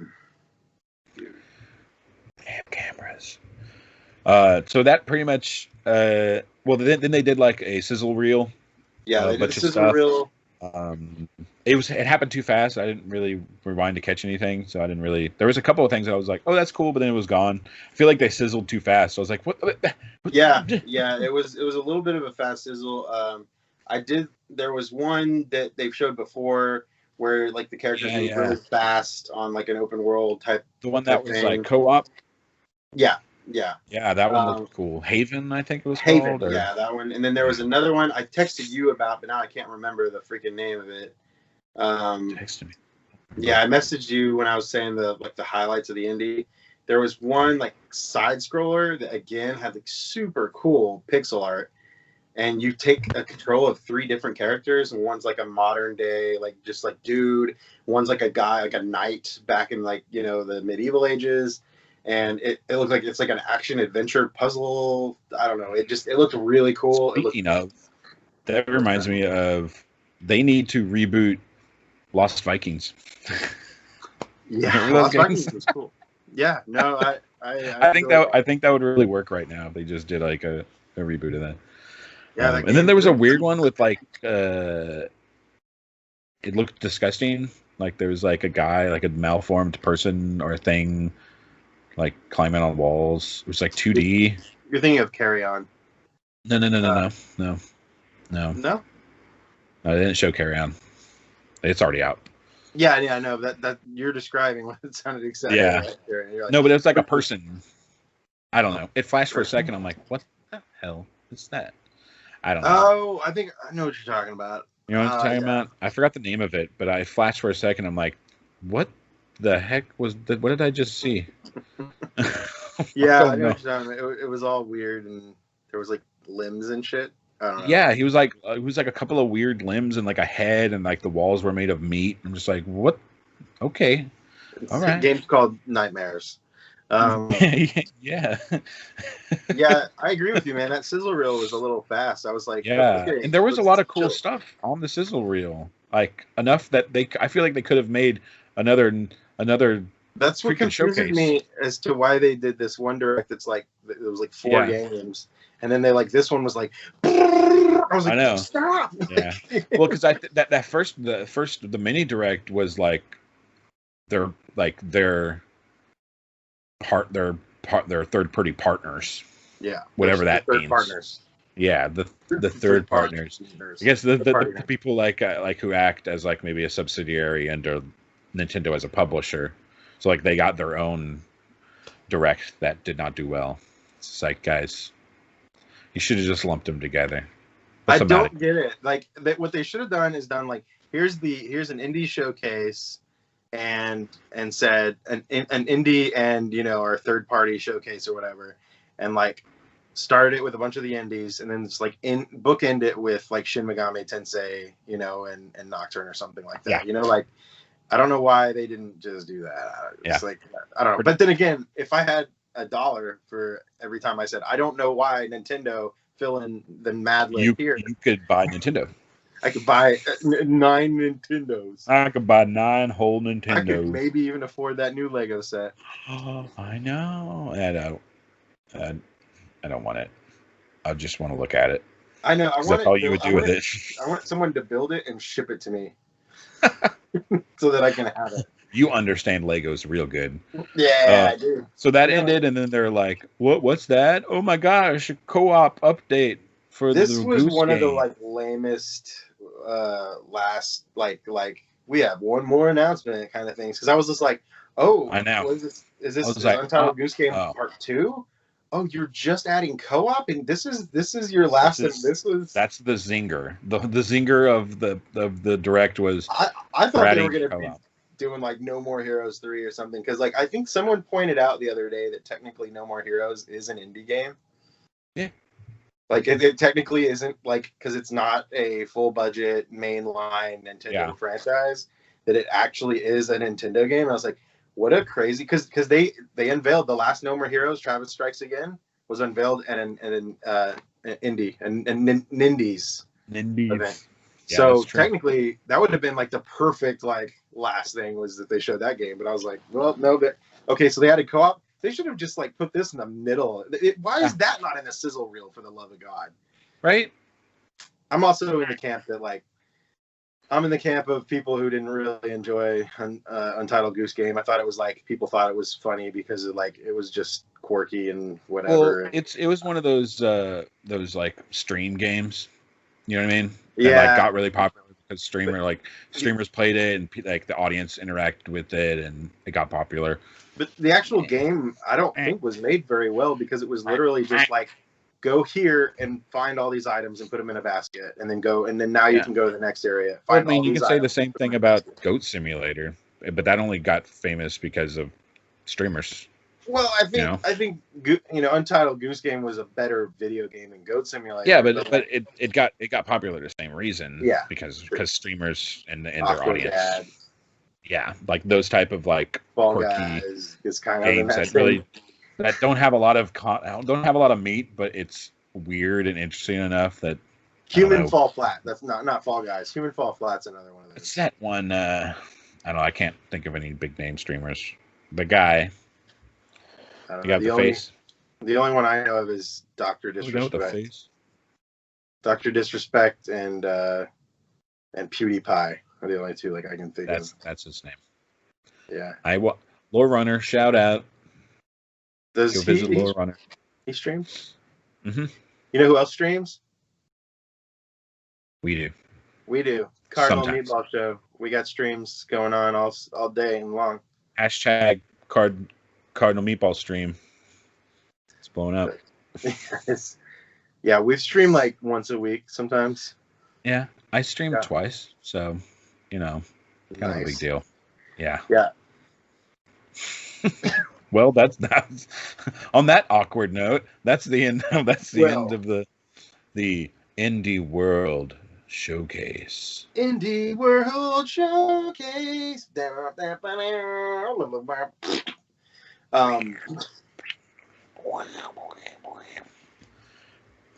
S2: have cameras. So that pretty much. Then they did like a sizzle reel.
S4: Yeah, they did a sizzle reel.
S2: It happened too fast. I didn't really rewind to catch anything, so I didn't really. There was a couple of things I was like, "Oh, that's cool," but then it was gone. I feel like they sizzled too fast. So I was like, "What?"
S4: Yeah. It was a little bit of a fast sizzle. There was one that they've showed before where like the characters move really fast on like an open world type.
S2: The one that was like co-op.
S4: Yeah,
S1: Yeah.
S2: Yeah, that one looked cool. Haven, I think it was
S1: Haven,
S2: called.
S1: yeah, that one. And then there was another one I texted you about, but now I can't remember the freaking name of it.
S2: Texted me.
S1: Yeah, I messaged you when I was saying the highlights of the indie. There was one like side scroller that again had like super cool pixel art, and you take a control of 3 different characters, and one's like a modern day like just like dude, one's like a guy like a knight back in like the medieval ages, and it looks like it's like an action adventure puzzle. I don't know. It looked really cool.
S2: Speaking of, that reminds me of they need to reboot Lost Vikings.
S1: Yeah, Lost Vikings was cool. Yeah, no,
S2: I think that would really work right now if they just did like a reboot of that.
S1: Yeah,
S2: and then there was a weird one with like it looked disgusting. Like there was like a guy, like a malformed person or a thing, like climbing on walls. It was like 2D.
S1: You're thinking of Carry On.
S2: No. They didn't show Carry On. It's already out.
S1: Yeah, I know that you're describing what it sounded exactly.
S2: Yeah.
S1: Like there. Like,
S2: no, but it was like a person. I don't know. It flashed for a second. I'm like, what the hell is that? I don't know.
S1: Oh, I think I know what you're talking about.
S2: You know what I'm talking about? I forgot the name of it, but I flashed for a second. I'm like, what the heck was that? What did I just see?
S1: Yeah, I know what you're talking about. It was all weird, and there was like limbs and shit. I don't know.
S2: Yeah, he was like a couple of weird limbs and like a head, and like the walls were made of meat. I'm just like, what? Okay, all right.
S1: The game's called Nightmares.
S2: Yeah.
S1: Yeah, I agree with you, man. That sizzle reel was a little fast. I was like,
S2: yeah, and there was a lot of cool stuff on the sizzle reel, like enough that I feel like they could have made another.
S1: That's what confuses me as to why they did this one direct. That's like it was like 4 games, and then they like this one was like. I was like, I know. Stop.
S2: Yeah. Well, because the mini direct was like their third party partners.
S1: Yeah.
S2: Whatever that means.
S1: Partners.
S2: Yeah, the third partners. I guess the people like who act as like maybe a subsidiary under Nintendo as a publisher. So like they got their own direct that did not do well. It's like, guys, you should have just lumped them together.
S1: I don't get it. Like what they should have done is done like here's an indie showcase and said an indie and our third party showcase or whatever, and like started it with a bunch of the indies, and then just like bookend it with like Shin Megami Tensei, and Nocturne or something like that.
S2: Yeah.
S1: Like I don't know why they didn't just do that. It's like I don't know. But then again, if I had $1 for every time I said I don't know why Nintendo fill in the Mad Lib here,
S2: you could buy Nintendo.
S1: I could buy 9 Nintendos.
S2: I could buy 9 whole Nintendos.
S1: I could maybe even afford that new Lego set.
S2: Oh, I know. I don't want it. I just want to look at it.
S1: I know.
S2: That's all you would do with it.
S1: I want someone to build it and ship it to me, so that I can have it.
S2: You understand Legos real good.
S1: Yeah, I do.
S2: So that ended, and then they're like, "What's that? Oh my gosh, a co-op update for
S1: this
S2: the
S1: was
S2: Goose
S1: one
S2: game.
S1: Of the like lamest last like we have one more announcement kind of things, because I was just like, oh,
S2: I know.
S1: Is this Untitled Goose Game Part 2? Oh, you're just adding co-op, and this is your last. That's
S2: the zinger. The zinger of the direct was.
S1: I thought they were going to be doing like No More Heroes 3 or something, because like I think someone pointed out the other day that technically No More Heroes is an indie game.
S2: Yeah.
S1: Like it technically isn't, like, because it's not a full budget mainline Nintendo franchise, that it actually is a Nintendo game. And I was like, what a crazy, because they unveiled the last No More Heroes, Travis Strikes Again, was unveiled at an indie and Nindies event. Yeah, so technically that would have been like the perfect like last thing, was that they showed that game. But I was like, well, no, okay, so they added co-op. They should have just like put this in the middle. Why is that not in the sizzle reel, for the love of God?
S2: Right.
S1: I'm also in the camp that like, I'm in the camp of people who didn't really enjoy Untitled Goose Game. I thought it was like, people thought it was funny because of like, it was just quirky and whatever.
S2: Well, it was one of those like stream games. You know what I mean?
S1: Yeah.
S2: That like got really popular because streamers played it and like the audience interacted with it and it got popular.
S4: But the actual game, I don't think was made very well because it was literally just like, go here and find all these items and put them in a basket, and then now you can go to the next area.
S2: I mean, you can say the same thing about Goat Simulator, but that only got famous because of streamers.
S4: Well, I think Untitled Goose Game was a better video game than Goat Simulator.
S2: Yeah, but it got popular the same reason.
S4: Yeah,
S2: because streamers and their audience. Dad. Yeah, like those type of like
S4: Fall Guys is kind
S2: games
S4: of
S2: that don't have a lot of meat, but it's weird and interesting enough that
S4: Human Fall Flat. That's not Fall Guys. Human Fall Flat's another one of those.
S2: It's that one. I don't know. I can't think of any big name streamers. The guy. You got the face.
S4: The only one I know of is Dr. Disrespect.
S2: You know the face.
S4: Dr. Disrespect and PewDiePie are the only two I can think of.
S2: That's his name.
S4: Yeah.
S2: Lore Runner, shout out.
S4: Go
S2: visit Lore Runner.
S4: He streams?
S2: Mm-hmm.
S4: You know who else streams?
S2: We do.
S4: Cardinal Meatball Show. We got streams going on all day and long.
S2: Hashtag Cardinal Meatball stream. It's blowing up.
S4: Yeah, we've streamed like once a week sometimes.
S2: Yeah, I streamed twice, so kind of a big deal. Yeah.
S4: Yeah.
S2: Well, that's on that awkward note. That's the end. That's the end of the Indie World Showcase.
S4: Indie World Showcase.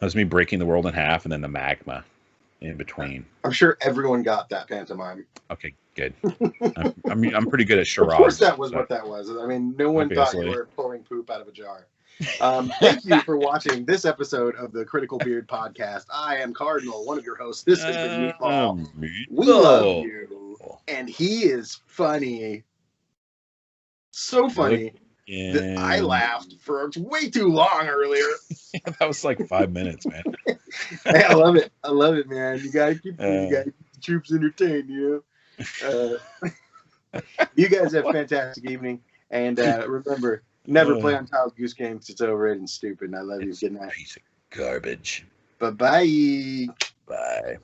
S2: That's me breaking the world in half and then the magma in between.
S4: I'm sure everyone got that pantomime.
S2: Okay, good. I'm pretty good at charades.
S4: Of course that was what that was. I mean, no one thought you were pulling poop out of a jar. Thank you for watching this episode of the Critical Beard Podcast. I am Cardinal, one of your hosts. This has been Meatball. We love you. And he is funny. So funny. That I laughed for way too long earlier.
S2: That was like 5 minutes, man.
S4: Hey, I love it, man. You gotta keep the troops entertained, you know. You guys have a fantastic evening, and remember, never play Untitled Goose Game because it's overrated and stupid. And I love you. Good night.
S2: Piece of garbage.
S4: Bye-bye.
S2: Bye.